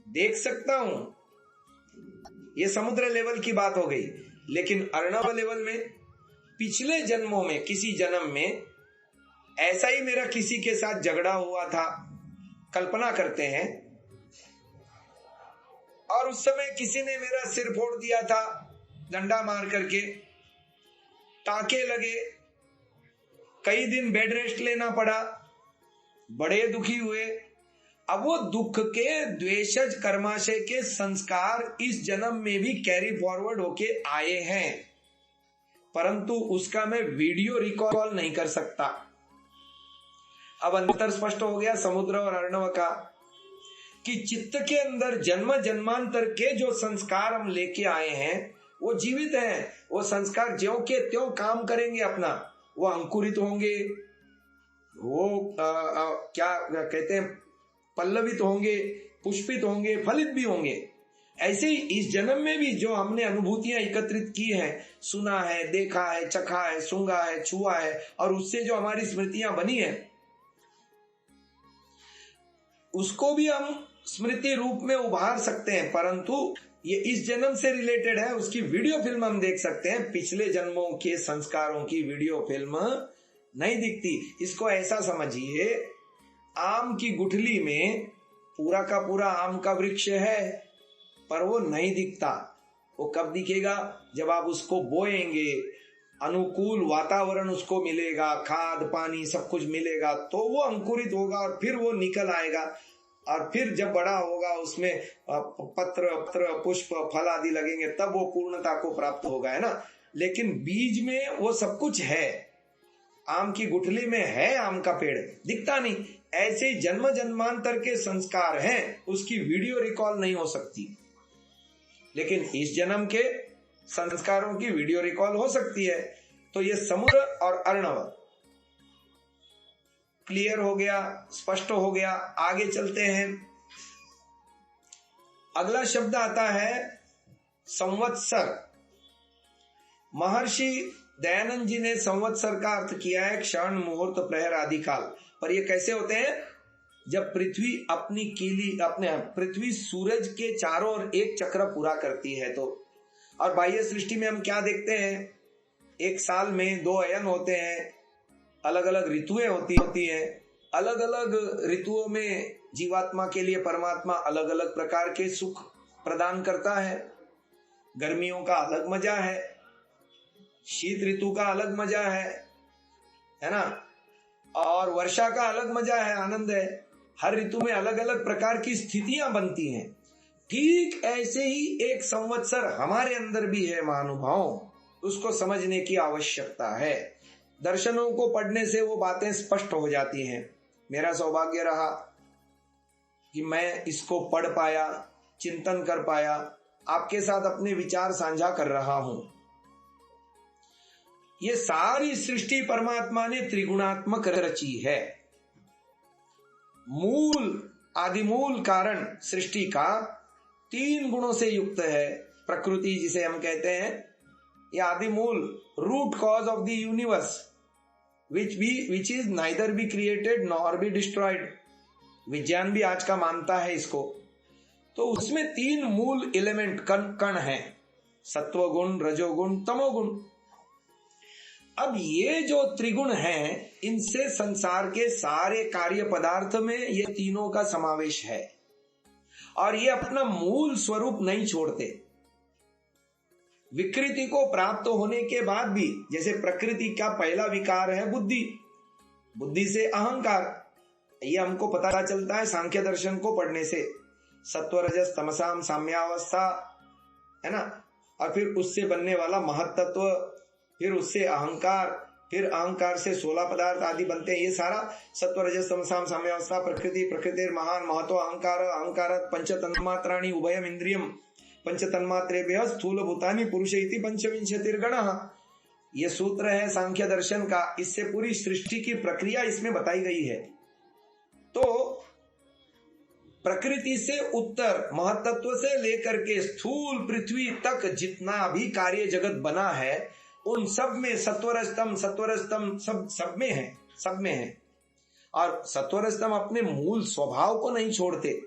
देख सकता हूं। ये समुद्र लेवल की बात हो गई। लेकिन अर्णव लेवल में पिछले जन्मों में, किसी जन्म में ऐसा ही मेरा किसी के साथ झगड़ा हुआ था, कल्पना करते हैं, और उस समय किसी ने मेरा सिर फोड़ दिया था डंडा मार करके, टाके लगे, कई दिन बेड रेस्ट लेना पड़ा, बड़े दुखी हुए। अब वो दुख के द्वेषज कर्माशय के संस्कार इस जन्म में भी कैरी फॉरवर्ड होके आए हैं, परंतु उसका मैं वीडियो रिकॉल नहीं कर सकता। अब अंतर स्पष्ट हो गया समुद्र और अर्णव का, कि चित्त के अंदर जन्म जन्मांतर के जो संस्कार हम लेके आए हैं वो जीवित हैं। वो संस्कार ज्यों के त्यों काम करेंगे अपना, वो अंकुरित होंगे, वो क्या कहते हैं, पल्लवित होंगे, पुष्पित होंगे, फलित भी होंगे। ऐसे ही इस जन्म में भी जो हमने अनुभूतियां एकत्रित की हैं, सुना है, देखा है, चखा है, सूंघा है, छुआ है, और उससे जो हमारी स्मृतियां बनी है, उसको भी हम स्मृति रूप में उभार सकते हैं, परंतु ये इस जन्म से रिलेटेड है, उसकी वीडियो फिल्म हम देख सकते हैं। पिछले जन्मों के संस्कारों की वीडियो फिल्म नहीं दिखती। इसको ऐसा समझिए, आम की गुठली में पूरा का पूरा आम का वृक्ष है, पर वो नहीं दिखता। वो कब दिखेगा? जब आप उसको बोएंगे, अनुकूल वातावरण उसको मिलेगा, खाद पानी सब कुछ मिलेगा, तो वो अंकुरित होगा और फिर वो निकल आएगा, और फिर जब बड़ा होगा उसमें पत्र पुष्प फल आदि लगेंगे, तब वो पूर्णता को प्राप्त होगा, है ना। लेकिन बीज में वो सब कुछ है, आम की गुठली में है आम का पेड़, दिखता नहीं। ऐसे ही जन्म जन्मांतर के संस्कार हैं, उसकी वीडियो रिकॉल नहीं हो सकती, लेकिन इस जन्म के संस्कारों की वीडियो रिकॉल हो सकती है। तो ये समुद्र और अर्णव क्लियर हो गया, स्पष्ट हो गया। आगे चलते हैं। अगला शब्द आता है संवत्सर। महर्षि दयानंद जी ने संवत्सर का अर्थ किया है क्षण, मुहूर्त, प्रहर आदि काल। पर ये कैसे होते हैं? जब पृथ्वी अपनी कीली, अपने पृथ्वी सूरज के चारों ओर एक चक्र पूरा करती है तो। और बाह्य सृष्टि में हम क्या देखते हैं? एक साल में 2 अयन होते हैं, अलग अलग ऋतुएं होती हैं। अलग अलग ऋतुओं में जीवात्मा के लिए परमात्मा अलग अलग प्रकार के सुख प्रदान करता है। गर्मियों का अलग मजा है, शीत ऋतु का अलग मजा है ना, और वर्षा का अलग मजा है, आनंद है। हर ऋतु में अलग अलग प्रकार की स्थितियां बनती हैं। ठीक ऐसे ही एक संवत्सर हमारे अंदर भी है महानुभाव, उसको समझने की आवश्यकता है। दर्शनों को पढ़ने से वो बातें स्पष्ट हो जाती हैं। मेरा सौभाग्य रहा कि मैं इसको पढ़ पाया, चिंतन कर पाया, आपके साथ अपने विचार साझा कर रहा हूं। ये सारी सृष्टि परमात्मा ने त्रिगुणात्मक रची है। मूल आदिमूल कारण सृष्टि का 3 गुणों से युक्त है। प्रकृति जिसे हम कहते हैं, यह आदिमूल, root cause of the universe, which is neither be created nor be destroyed। विज्ञान भी आज का मानता है इसको। तो उसमें 3 मूल एलिमेंट कण हैं, सत्वगुण, रजोगुण, तमोगुण। अब ये जो त्रिगुण हैं, इनसे संसार के सारे कार्य पदार्थ में ये तीनों का समावेश है, और ये अपना मूल स्वरूप नहीं छोड़ते। विकृति को प्राप्त होने के बाद भी, जैसे प्रकृति का पहला विकार है बुद्धि, बुद्धि से अहंकार, ये हमको पता चलता है सांख्य दर्शन को पढ़ने से। सत्व रजस तमसाम साम्यावस्था, है ना, और फिर उससे बनने वाला महत्त्व, फिर उससे अहंकार, फिर अहंकार से 16 पदार्थ आदि बनते हैं। ये सारा सत्व रजस तमसाम साम्यावस्था, प्रकृति, प्रकृतिर महान महत्व, अहंकार, अहंकारात् पंच तन्मात्राणि उभयम इंद्रियम, पंच तन्मात्रेभ्यः स्थूल भूतानि पुरुष इति पंचविंशतिर्गणः। ये सूत्र है सांख्य दर्शन का। इससे पूरी सृष्टि की प्रक्रिया इसमें बताई गई है। तो प्रकृति से उत्तर महत्त्व से लेकर के स्थूल पृथ्वी तक जितना भी कार्य जगत बना है, उन सब में सत्वरजतम सब में है। और सत्वरजतम अपने मूल स्वभाव को नहीं छोड़ते,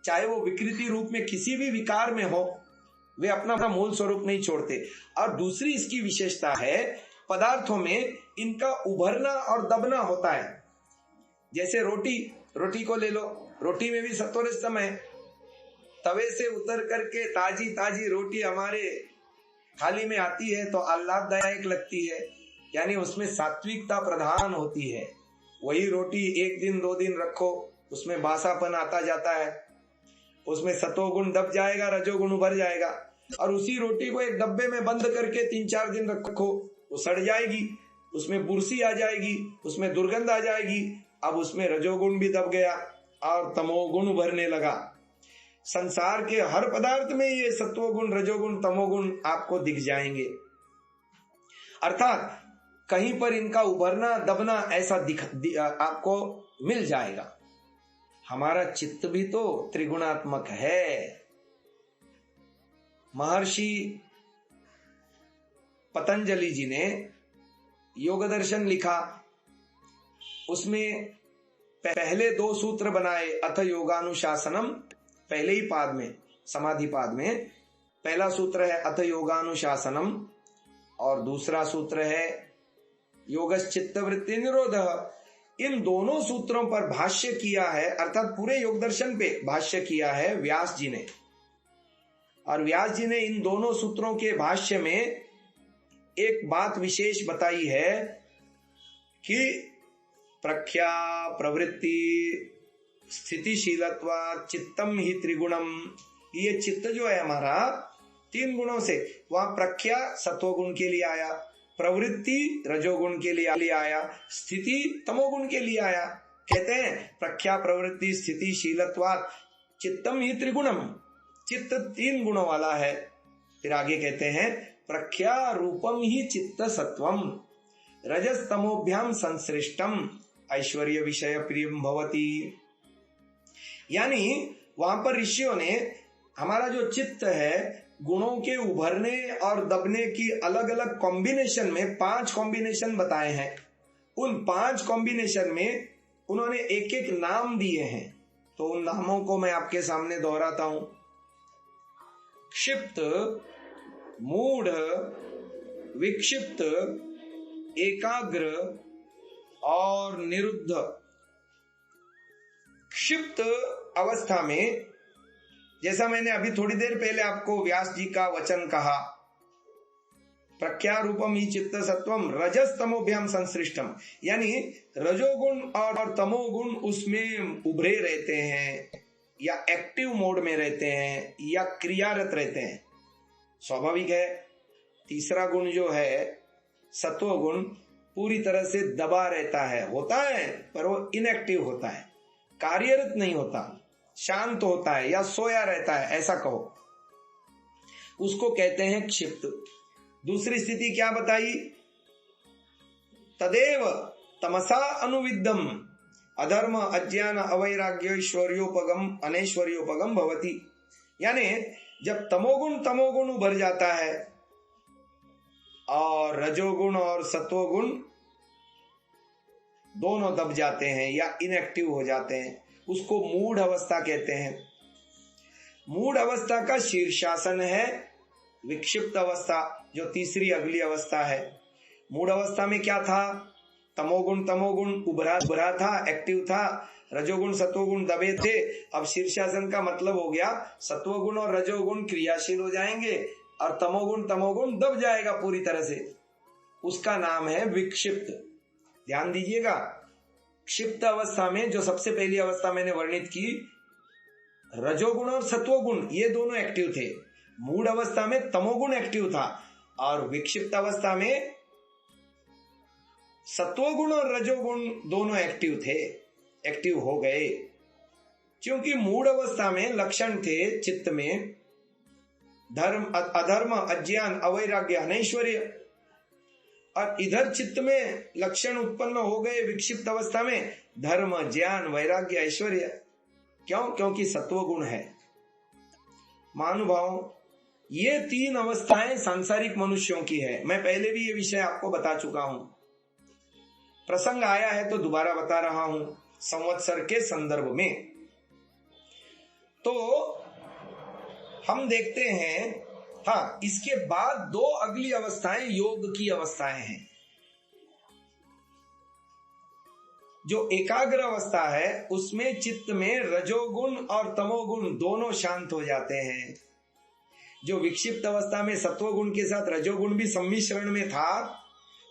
चाहे वो विकृति रूप में किसी भी विकार में हो, वे अपना मूल स्वरूप नहीं छोड़ते। और दूसरी इसकी विशेषता है पदार्थों में इनका उभरना और दबना होता है। जैसे रोटी को ले लो, रोटी में भी सत्वरजतम है। तवे से उतर करके ताजी ताजी रोटी हमारे थाली में आती है तो आह्लाददायक लगती है, यानी उसमें सात्विकता प्रधान होती है। वही रोटी 1 दिन 2 दिन रखो, उसमें बासापन आता जाता है, उसमें सतोगुण दब जाएगा, रजोगुण उभर जाएगा। और उसी रोटी को एक डब्बे में बंद करके 3-4 दिन रखो, वो सड़ जाएगी, उसमें बुरसी आ जाएगी, उसमें दुर्गंध आ जाएगी। अब उसमें रजोगुण भी दब गया और तमोगुण उभरने लगा। संसार के हर पदार्थ में ये सत्वगुण, रजोगुण, तमोगुण आपको दिख जाएंगे। अर्थात कहीं पर इनका उभरना दबना ऐसा आपको मिल जाएगा। हमारा चित्त भी तो त्रिगुणात्मक है। महर्षि पतंजलि जी ने योग दर्शन लिखा, उसमें पहले 2 सूत्र बनाए। अथ योगानुशासनम, पहले ही पाद में, समाधि पाद में पहला सूत्र है अथ योगानुशासनम और दूसरा सूत्र है योगश्चित्त वृत्ति निरोधः। इन दोनों सूत्रों पर भाष्य किया है, अर्थात पूरे योग दर्शन पे भाष्य किया है व्यास जी ने। और व्यास जी ने इन दोनों सूत्रों के भाष्य में एक बात विशेष बताई है कि प्रख्या प्रवृत्ति स्थितिशीलत्वा चित्तम ही त्रिगुणम। ये चित्त जो है हमारा 3 गुणों से, वहां प्रख्या सत्वगुण के लिए आया, प्रवृत्ति रजोगुण के लिए आया, स्थिति तमोगुण के लिए आया। कहते हैं प्रख्या प्रवृत्ति स्थितिशीलत्वात् चित्तम ही त्रिगुणम, चित्त 3 गुणों वाला है। फिर आगे कहते हैं प्रख्या रूपम ही चित्त सत्वम रजस तमोभ्याम संश्रेष्टम ऐश्वर्य विषय प्रियम भवती। यानी वहां पर ऋषियों ने हमारा जो चित्त है गुणों के उभरने और दबने की अलग अलग कॉम्बिनेशन में 5 कॉम्बिनेशन बताए हैं। उन 5 कॉम्बिनेशन में उन्होंने एक एक नाम दिए हैं, तो उन नामों को मैं आपके सामने दोहराता हूं। क्षिप्त, मूढ़, विक्षिप्त, एकाग्र और निरुद्ध। क्षिप्त अवस्था में, जैसा मैंने अभी थोड़ी देर पहले आपको व्यास जी का वचन कहा, प्रख्या रूपम ही चित्त सत्वम रजस तमोभ्याम संश्रिष्टम, यानी रजोगुण और तमोगुण उसमें उभरे रहते हैं या एक्टिव मोड में रहते हैं या क्रियारत रहते हैं, स्वाभाविक है। तीसरा गुण जो है सत्वगुण पूरी तरह से दबा रहता है, होता है पर वो इनएक्टिव होता है, कार्यरत नहीं होता, शांत होता है या सोया रहता है, ऐसा कहो, उसको कहते हैं क्षिप्त। दूसरी स्थिति क्या बताई? तदेव तमसा अनुविद्धम अधर्म अज्ञान अवैराग्य ऐश्वर्योपगम अनैश्वर्योपगम भवति। यानी जब तमोगुण उभर जाता है और रजोगुण और सत्वगुण दोनों दब जाते हैं या इनएक्टिव हो जाते हैं, उसको मूढ़ अवस्था कहते हैं। मूढ़ अवस्था का शीर्षासन है विक्षिप्त अवस्था, जो तीसरी अगली अवस्था है। मूढ़ अवस्था में क्या था? तमोगुण उभरा था, एक्टिव था, रजोगुण सत्वगुण दबे थे। अब शीर्षासन का मतलब हो गया सत्वगुण और रजोगुण क्रियाशील हो जाएंगे और तमोगुण दब जाएगा पूरी तरह से, उसका नाम है विक्षिप्त। ध्यान दीजिएगा, क्षिप्त अवस्था में जो सबसे पहली अवस्था मैंने वर्णित की, रजोगुण और सत्वगुण ये दोनों एक्टिव थे। मूढ़ अवस्था में तमोगुण एक्टिव था और विक्षिप्त अवस्था में सत्वगुण और रजोगुण दोनों एक्टिव थे, एक्टिव हो गए। क्योंकि मूढ़ अवस्था में लक्षण थे चित्त में धर्म अधर्म अज्ञान अवैराग्य अनैश्वर्य, और इधर चित्त में लक्षण उत्पन्न हो गए विक्षिप्त अवस्था में धर्म ज्ञान वैराग्य ऐश्वर्य। क्यों? क्योंकि सत्वगुण है। महानुभाव, ये 3 अवस्थाएं सांसारिक मनुष्यों की है। मैं पहले भी ये विषय आपको बता चुका हूं, प्रसंग आया है तो दोबारा बता रहा हूं संवत्सर के संदर्भ में। तो हम देखते हैं, हाँ, इसके बाद 2 अगली अवस्थाएं योग की अवस्थाएं हैं। जो एकाग्र अवस्था है उसमें चित्त में रजोगुण और तमोगुण दोनों शांत हो जाते हैं। जो विक्षिप्त अवस्था में सत्वगुण के साथ रजोगुण भी सम्मिश्रण में था,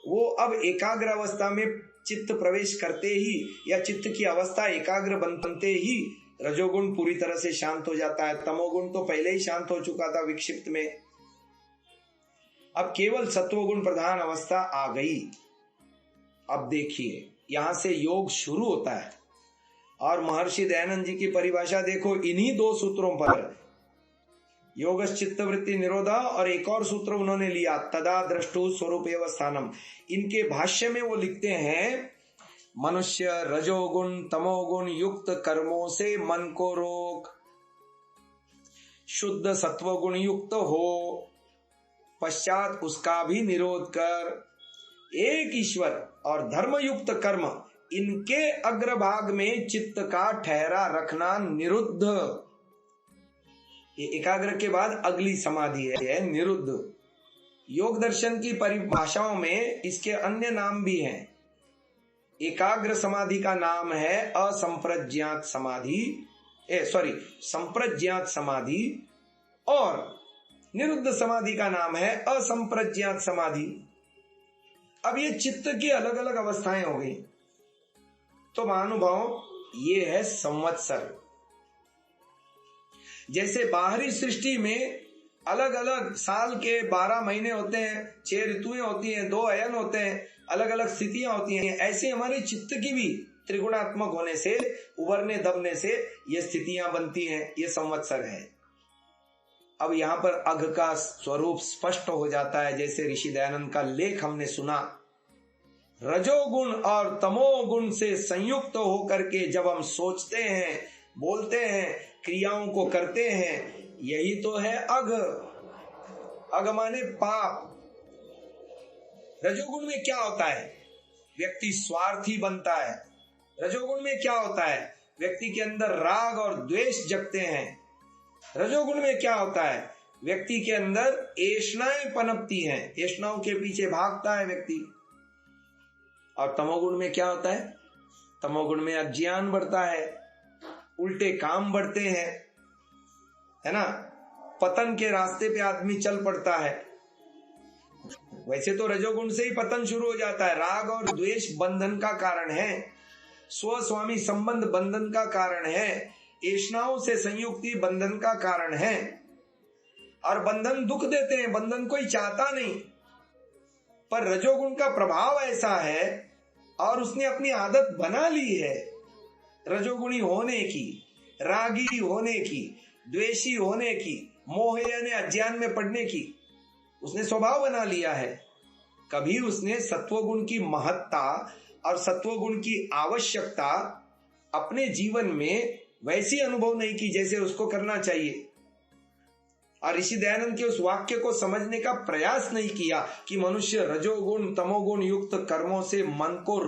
वो अब एकाग्र अवस्था में चित्त प्रवेश करते ही या चित्त की अवस्था एकाग्र बनते ही रजोगुण पूरी तरह से शांत हो जाता है। तमोगुण तो पहले ही शांत हो चुका था विक्षिप्त में, अब केवल सत्वगुण प्रधान अवस्था आ गई। अब देखिए यहां से योग शुरू होता है और महर्षि दयानंद जी की परिभाषा देखो इन्हीं दो सूत्रों पर, योगश्चित्त वृत्ति निरोधा, और एक और सूत्र उन्होंने लिया तदा द्रष्टु स्वरूपेव स्थानम। इनके भाष्य में वो लिखते हैं मनुष्य रजोगुण तमोगुण युक्त कर्मों से मन को रोक, शुद्ध सत्वगुण युक्त हो, पश्चात उसका भी निरोध कर, एक ईश्वर और धर्मयुक्त कर्म इनके अग्रभाग में चित्त का ठहरा रखना निरुद्ध। ये एकाग्र के बाद अगली समाधि है निरुद्ध। योग दर्शन की परिभाषाओं में इसके अन्य नाम भी हैं। एकाग्र समाधि का नाम है असंप्रज्ञात समाधि, संप्रज्ञात समाधि, और निरुद्ध समाधि का नाम है असंप्रज्ञात समाधि। अब ये चित्त की अलग अलग अवस्थाएं हो गई। तो महानुभाव ये है संवत्सर। जैसे बाहरी सृष्टि में अलग अलग साल के 12 महीने होते हैं, 6 ऋतुएं होती हैं, 2 अयन होते हैं, अलग अलग स्थितियां होती हैं, ऐसे हमारे चित्त की भी त्रिगुणात्मक होने से, उभरने दबने से ये स्थितियां बनती हैं। ये संवत्सर है। अब यहां पर अघ का स्वरूप स्पष्ट हो जाता है। जैसे ऋषि दयानंद का लेख हमने सुना, रजोगुण और तमोगुण से संयुक्त होकर के जब हम सोचते हैं, बोलते हैं, क्रियाओं को करते हैं, यही तो है अघ। अघ माने पाप। रजोगुण में क्या होता है? व्यक्ति स्वार्थी बनता है। रजोगुण में क्या होता है? व्यक्ति के अंदर राग और द्वेष जगते हैं। रजोगुण में क्या होता है? व्यक्ति के अंदर एषणाएं पनपती हैं, एषणाओं के पीछे भागता है व्यक्ति। और तमोगुण में क्या होता है? तमोगुण में अज्ञान बढ़ता है, उल्टे काम बढ़ते हैं, है ना, पतन के रास्ते पे आदमी चल पड़ता है। वैसे तो रजोगुण से ही पतन शुरू हो जाता है। राग और द्वेष बंधन का कारण है, स्वस्वामी संबंध बंधन का कारण है, एषणाओं से संयुक्ति बंधन का कारण है। और बंधन दुख देते हैं, बंधन कोई चाहता नहीं, पर रजोगुण का प्रभाव ऐसा है और उसने अपनी आदत बना ली है रजोगुणी होने की, रागी होने की, द्वेषी होने की, मोह यानी अज्ञान में पड़ने की। उसने स्वभाव बना लिया है। कभी उसने सत्वगुण की महत्ता और सत्वगुण की आवश्यकता अपने जीवन में वैसी अनुभव नहीं की जैसे उसको करना चाहिए। और ऋषि दयानंद के उस वाक्य को समझने का प्रयास नहीं किया कि मनुष्य रजोगुण तमोगुण युक्त कर्मों से मन को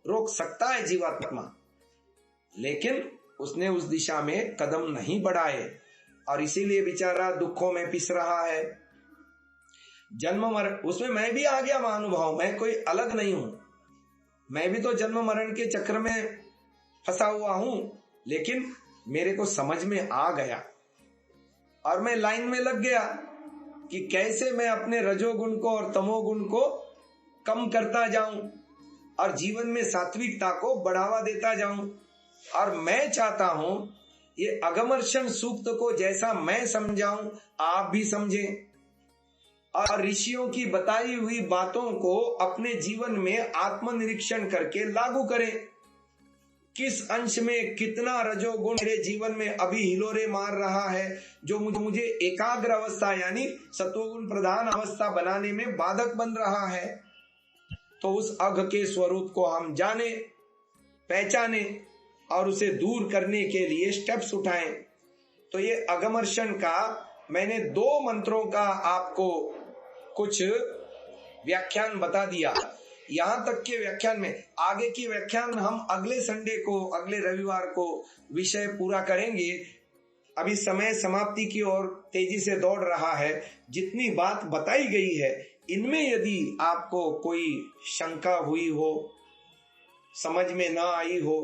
रोक सकता है जीवात्मा, लेकिन उसने उस दिशा में कदम नहीं बढ़ाए और इसीलिए बेचारा दुखों में पिस रहा है। जन्म मरण, उसमें मैं भी आ गया महानुभाव, मैं कोई अलग नहीं हूं, मैं भी तो जन्म मरण के चक्र में फंसा हुआ हूं, लेकिन मेरे को समझ में आ गया और मैं लाइन में लग गया कि कैसे मैं अपने रजोगुण को और तमोगुण को कम करता जाऊं और जीवन में सात्विकता को बढ़ावा देता जाऊं। और मैं चाहता हूं ये अगमर्षण सूक्त को जैसा मैं समझाऊं आप भी समझें और ऋषियों की बताई हुई बातों को अपने जीवन में आत्मनिरीक्षण करके लागू करें। किस अंश में कितना रजोगुण मेरे जीवन में अभी हिलोरे मार रहा है, जो मुझे एकाग्र अवस्था यानी सत्वगुण प्रधान अवस्था बनाने में बाधक बन रहा है। तो उस अघ के स्वरूप को हम जाने, पहचाने और उसे दूर करने के लिए स्टेप्स उठाएं। तो ये अगमर्षण का मैंने 2 मंत्रों का आपको कुछ व्याख्यान बता दिया। यहां तक के व्याख्यान में आगे की व्याख्यान हम अगले संडे को, अगले रविवार को विषय पूरा करेंगे। अभी समय समाप्ति की ओर तेजी से दौड़ रहा है। जितनी बात बताई गई है इनमें यदि आपको कोई शंका हुई हो समझ में न आई हो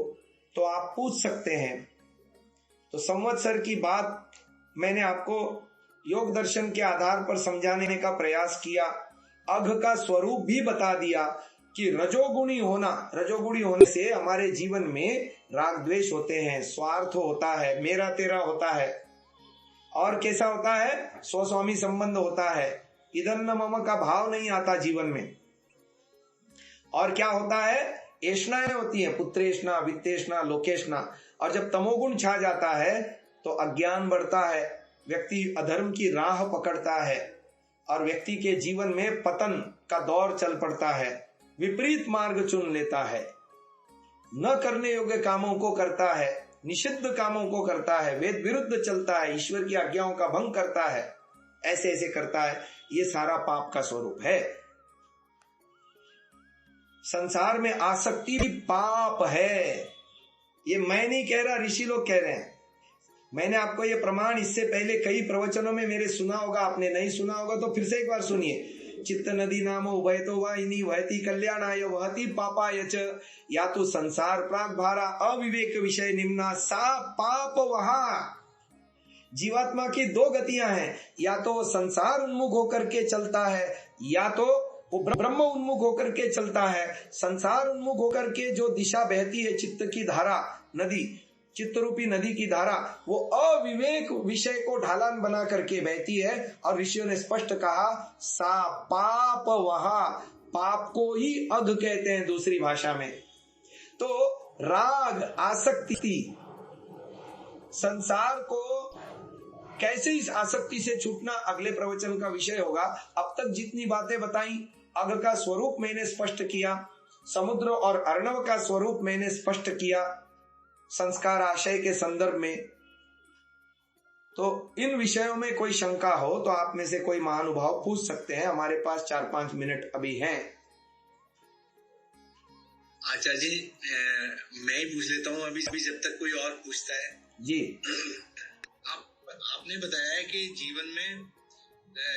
तो आप पूछ सकते हैं। तो संवत्सर की बात मैंने आपको योग दर्शन के आधार पर समझाने का प्रयास किया। अघ का स्वरूप भी बता दिया कि रजोगुणी होने से हमारे जीवन में राग द्वेष होते हैं, स्वार्थ होता है, मेरा तेरा होता है, और कैसा होता है, स्वस्वामी संबंध होता है, इदन्न मम का भाव नहीं आता जीवन में। और क्या होता है, ऐष्णाएं होती हैं, पुत्रेष्णा, वित्तेष्णा, लोकेष्णा। और जब तमोगुण छा जाता है तो अज्ञान बढ़ता है, व्यक्ति अधर्म की राह पकड़ता है और व्यक्ति के जीवन में पतन का दौर चल पड़ता है, विपरीत मार्ग चुन लेता है, न करने योग्य कामों को करता है, निषिद्ध कामों को करता है, वेद विरुद्ध चलता है, ईश्वर की आज्ञाओं का भंग करता है, ऐसे ऐसे करता है। ये सारा पाप का स्वरूप है। संसार में आसक्ति भी पाप है। ये मैं नहीं कह रहा, ऋषि लोग कह रहे हैं। मैंने आपको ये प्रमाण इससे पहले कई प्रवचनों में मेरे सुना होगा, आपने नहीं सुना होगा तो फिर से एक बार सुनिए। चित्त नदी नाम उभयतो वाहिनी वहती कल्याणाय वहती पापाय च, या तो संसार प्राग भारा अविवेक विषय निम्ना सा पाप वहा। जीवात्मा की दो गतियां हैं, या तो वो संसार उन्मुख होकर के चलता है, या तो वो ब्रह्म उन्मुख होकर के चलता है। संसार उन्मुख होकर के जो दिशा बहती है, चित्त की धारा, नदी, चित्तरूपी नदी की धारा, वो अविवेक विषय को ढालान बना करके बहती है। और ऋषियों ने स्पष्ट कहा सा पाप वहा, पाप को ही अघ कहते हैं दूसरी भाषा में। तो राग, आसक्ति, संसार को कैसे इस आसक्ति से छूटना अगले प्रवचन का विषय होगा। अब तक जितनी बातें बताई, अघ का स्वरूप मैंने स्पष्ट किया, समुद्र और अर्णव का स्वरूप मैंने स्पष्ट किया संस्कार आशय के संदर्भ में। तो इन विषयों में कोई शंका हो तो आप में से कोई महानुभाव पूछ सकते हैं। हमारे पास 4-5 मिनट अभी हैं। आचार्य जी, मैं ही पूछ लेता हूँ अभी जब तक कोई और पूछता है। जी, आपने बताया है कि जीवन में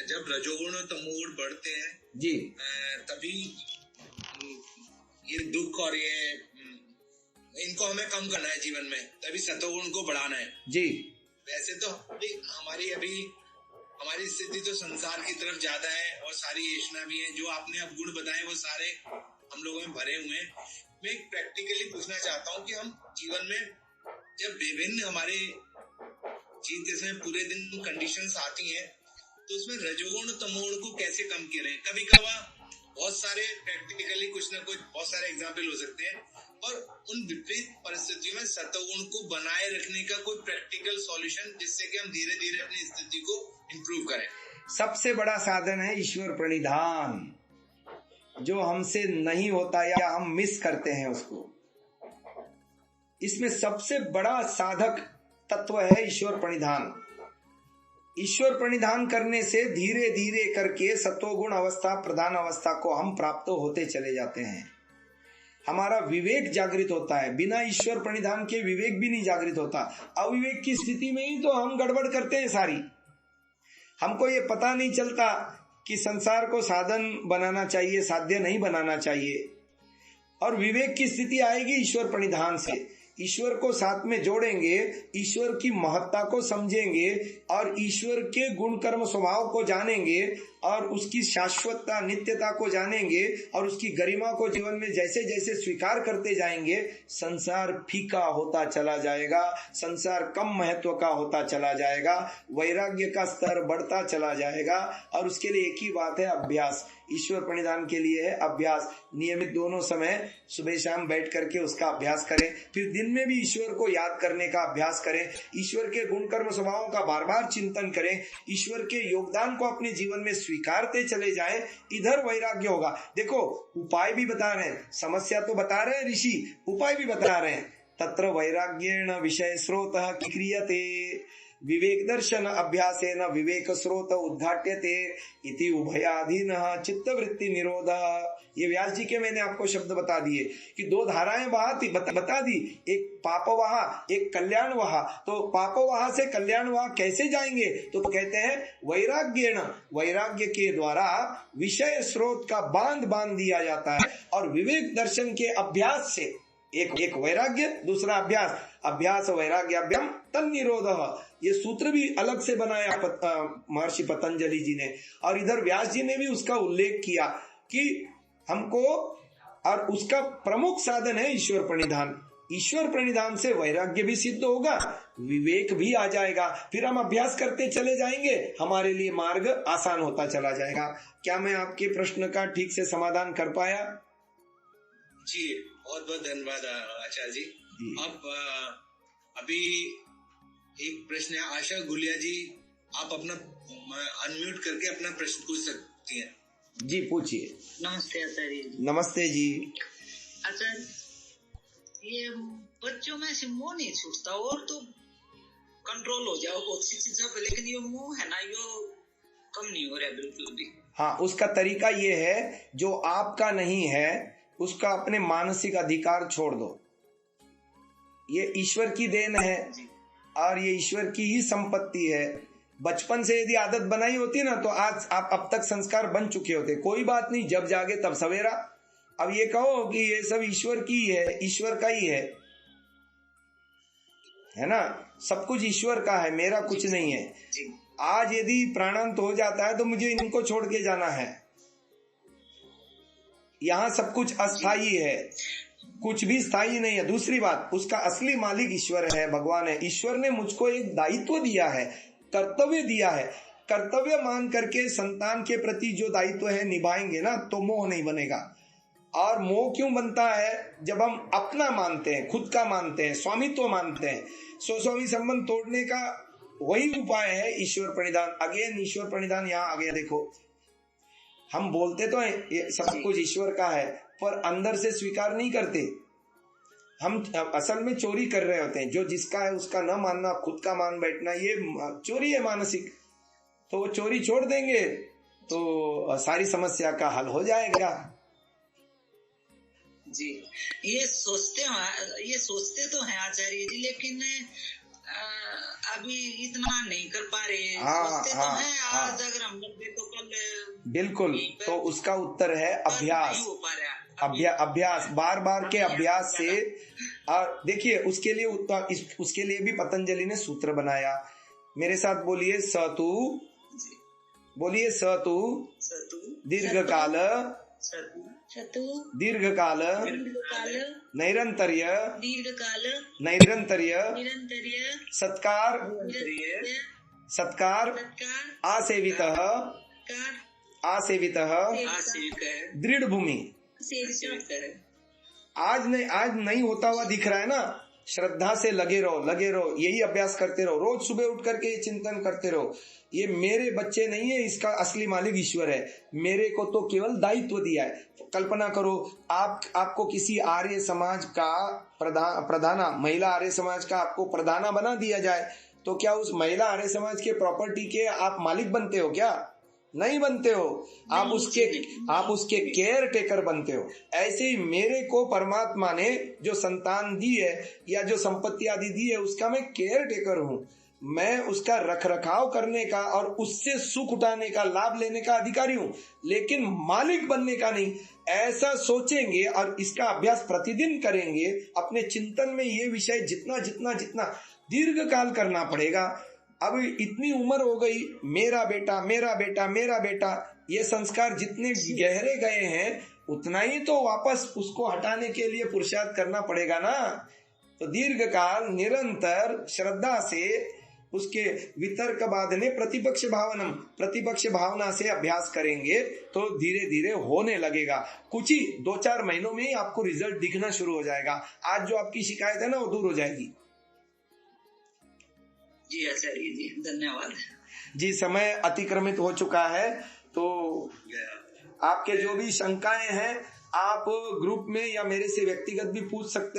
जब रजोगुण और तमोगुण बढ़ते हैं जी, तभी ये दुख और ये इनको हमें कम करना है जीवन में, तभी सतोगुण को बढ़ाना है। जी, वैसे तो हमारी स्थिति तो संसार की तरफ ज्यादा है और सारी ऐष्णा भी है। जो आपने अब गुण बताए वो सारे हम लोगों में भरे हुए हैं। मैं प्रैक्टिकली पूछना चाहता हूँ कि हम जीवन में जब विभिन्न हमारे जीते समय पूरे दिन कंडीशंस आती हैं, तो उसमें रजोगुण तमोगुण को कैसे कम करें। कभी कभार बहुत सारे प्रैक्टिकली कुछ ना कुछ बहुत सारे एग्जाम्पल हो सकते हैं, और उन विपरीत परिस्थितियों में सतोगुण को बनाए रखने का कोई प्रैक्टिकल सॉल्यूशन, जिससे कि हम धीरे धीरे अपनी स्थिति को इम्प्रूव करें। सबसे बड़ा साधन है ईश्वर प्रणिधान, जो हमसे नहीं होता या हम मिस करते हैं उसको। इसमें सबसे बड़ा साधक तत्व है ईश्वर प्रणिधान। ईश्वर प्रणिधान करने से धीरे धीरे करके सत्वगुण अवस्था, प्रधान अवस्था को हम प्राप्त होते चले जाते हैं। हमारा विवेक जागृत होता है। बिना ईश्वर प्रणिधान के विवेक भी नहीं जागृत होता। अविवेक की स्थिति में ही तो हम गड़बड़ करते हैं सारी। हमको ये पता नहीं चलता कि संसार को साधन बनाना चाहिए, साध्य नहीं बनाना चाहिए। और विवेक की स्थिति आएगी ईश्वर प्रणिधान से। ईश्वर को साथ में जोड़ेंगे, ईश्वर की महत्ता को समझेंगे और ईश्वर के गुण कर्म स्वभाव को जानेंगे और उसकी शाश्वतता, नित्यता को जानेंगे और उसकी गरिमा को जीवन में जैसे जैसे स्वीकार करते जाएंगे, संसार फीका होता चला जाएगा, संसार कम महत्व का होता चला जाएगा, वैराग्य का स्तर बढ़ता चला जाएगा। और उसके लिए एक ही बात है, अभ्यास। ईश्वर प्रणिधान के लिए है अभ्यास। नियमित दोनों समय सुबह शाम बैठ करके उसका अभ्यास करें। फिर दिन में भी ईश्वर को याद करने का अभ्यास करें। ईश्वर के गुण कर्म स्वभावों का बार बार चिंतन करें। ईश्वर के योगदान को अपने जीवन में स्वीकारते चले जाएं। इधर वैराग्य होगा। देखो, उपाय भी बता रहे हैं, समस्या तो बता रहे हैं ऋषि, उपाय भी बता रहे हैं। तत्र वैराग्येण विषय स्रोतः क्रियते। विवेक दर्शन अभ्यासेन विवेक स्रोत उद्घाट्यते इति उभयाधीनः चित्तवृत्ति निरोधः। ये व्यास जी के मैंने आपको शब्द बता दिए कि दो धाराएं बता दी, एक पापवाह एक कल्याणवाह। तो पापवाह से कल्याणवाह कैसे जाएंगे? तो कहते हैं वैराग्येण, वैराग्य के द्वारा विषय स्रोत का बांध दिया जाता है, और विवेक दर्शन के अभ्यास से एक वैराग्य दूसरा अभ्यास, अभ्यास वैराग्याभ्याम तन्निरोधः। ये सूत्र भी अलग से बनाया महर्षि पतंजलि जी ने, और इधर व्यास जी ने भी उसका उल्लेख किया कि हमको, और उसका प्रमुख साधन है ईश्वर प्रणिधान। ईश्वर प्रणिधान से वैराग्य भी सिद्ध होगा, विवेक भी आ जाएगा, फिर हम अभ्यास करते चले जाएंगे, हमारे लिए मार्ग आसान होता चला जाएगा। क्या मैं आपके प्रश्न का ठीक से समाधान कर पाया? जी बहुत बहुत धन्यवाद आचार्य जी। अब अभी एक प्रश्न है, आशा गुलिया जी, आप अपना अनम्यूट करके अपना प्रश्न पूछ सकती हैं। जी पूछिए। नमस्ते आचार्य जी। नमस्ते जी। आचार्य, ये बच्चों में से मोह नहीं छूटता, और तो कंट्रोल हो जाओ बहुत सी चीजों पे, लेकिन ये मोह है ना, ये कम नहीं हो रहा बिल्कुल भी। हाँ, उसका तरीका ये है, जो आपका नहीं है उसका अपने मानसिक अधिकार छोड़ दो। ये ईश्वर की देन है और ये ईश्वर की ही संपत्ति है। बचपन से यदि आदत बनाई होती ना, तो आज आप अब तक संस्कार बन चुके होते। कोई बात नहीं, जब जागे तब सवेरा। अब ये कहो कि ये सब ईश्वर की है, ईश्वर का ही है ना, सब कुछ ईश्वर का है, मेरा कुछ नहीं है। आज यदि प्राणांत हो जाता है तो मुझे इनको छोड़ के जाना है। यहाँ सब कुछ अस्थाई है, कुछ भी स्थायी नहीं है। दूसरी बात, उसका असली मालिक ईश्वर है, भगवान है। ईश्वर ने मुझको एक दायित्व दिया है, कर्तव्य दिया है। कर्तव्य मान करके संतान के प्रति जो दायित्व है निभाएंगे ना, तो मोह नहीं बनेगा। और मोह क्यों बनता है? जब हम अपना मानते हैं, खुद का मानते हैं, स्वामित्व मानते हैं। स्वस्वामी संबंध तोड़ने का वही उपाय है ईश्वर प्रणिधान। अगेन ईश्वर प्रणिधान यहाँ आ गया। देखो, हम बोलते तो हैं ये सब कुछ ईश्वर का है, पर अंदर से स्वीकार नहीं करते। हम असल में चोरी कर रहे होते हैं। जो जिसका है उसका न मानना, खुद का मान बैठना, ये चोरी है मानसिक। तो वो चोरी छोड़ देंगे तो सारी समस्या का हल हो जाएगा। जी, ये सोचते तो हैं आचार्य जी, लेकिन अभी इतना नहीं कर पा रहे। सोचते तो हैं, आज अगर हम देखो कल। बिल्कुल, तो उसका उत्तर है अभ्यास। अभ्यास, बार बार के अभ्यास से। और देखिए, उसके लिए भी पतंजलि ने सूत्र बनाया। मेरे साथ बोलिए, सतु, बोलिए सतु दीर्घकाल, दीर्घकाल नैरंतर्य, सत्कार, आसेवितः दृढ़ भूमि। आज नहीं होता हुआ दिख रहा है ना, श्रद्धा से लगे रहो, यही अभ्यास करते रहो। रोज सुबह उठ करके ये चिंतन करते रहो, ये मेरे बच्चे नहीं है, इसका असली मालिक ईश्वर है। मेरे को तो केवल दायित्व दिया है। कल्पना करो, आपको किसी आर्य समाज का प्रधाना, महिला आर्य समाज का आपको प्रधाना बना दिया जाए, तो क्या उस महिला आर्य समाज के प्रॉपर्टी के आप मालिक बनते हो? क्या नहीं बनते हो। आप उसके केयर टेकर बनते हो। ऐसे ही मेरे को परमात्मा ने जो संतान दी है या जो संपत्ति आदि दी है, उसका मैं केयर टेकर हूँ। मैं उसका रखरखाव करने का और उससे सुख उठाने का, लाभ लेने का अधिकारी हूँ, लेकिन मालिक बनने का नहीं। ऐसा सोचेंगे और इसका अभ्यास प्रतिदिन करेंगे। अपने चिंतन में ये विषय जितना दीर्घ काल करना पड़ेगा। अब इतनी उम्र हो गई, मेरा बेटा, ये संस्कार जितने गहरे गए हैं, उतना ही तो वापस उसको हटाने के लिए पुरुषार्थ करना पड़ेगा ना। तो दीर्घ काल निरंतर श्रद्धा से उसके वितर्क बाधने प्रतिपक्ष भावना से अभ्यास करेंगे तो धीरे धीरे होने लगेगा। कुछ ही 2-4 महीनों में ही आपको रिजल्ट दिखना शुरू हो जाएगा। आज जो आपकी शिकायत है ना, वो दूर हो जाएगी। जी आचार्य जी, धन्यवाद जी। समय अतिक्रमित हो चुका है, तो आपके जो भी शंकाएं हैं आप ग्रुप में या मेरे से व्यक्तिगत भी पूछ सकते हैं।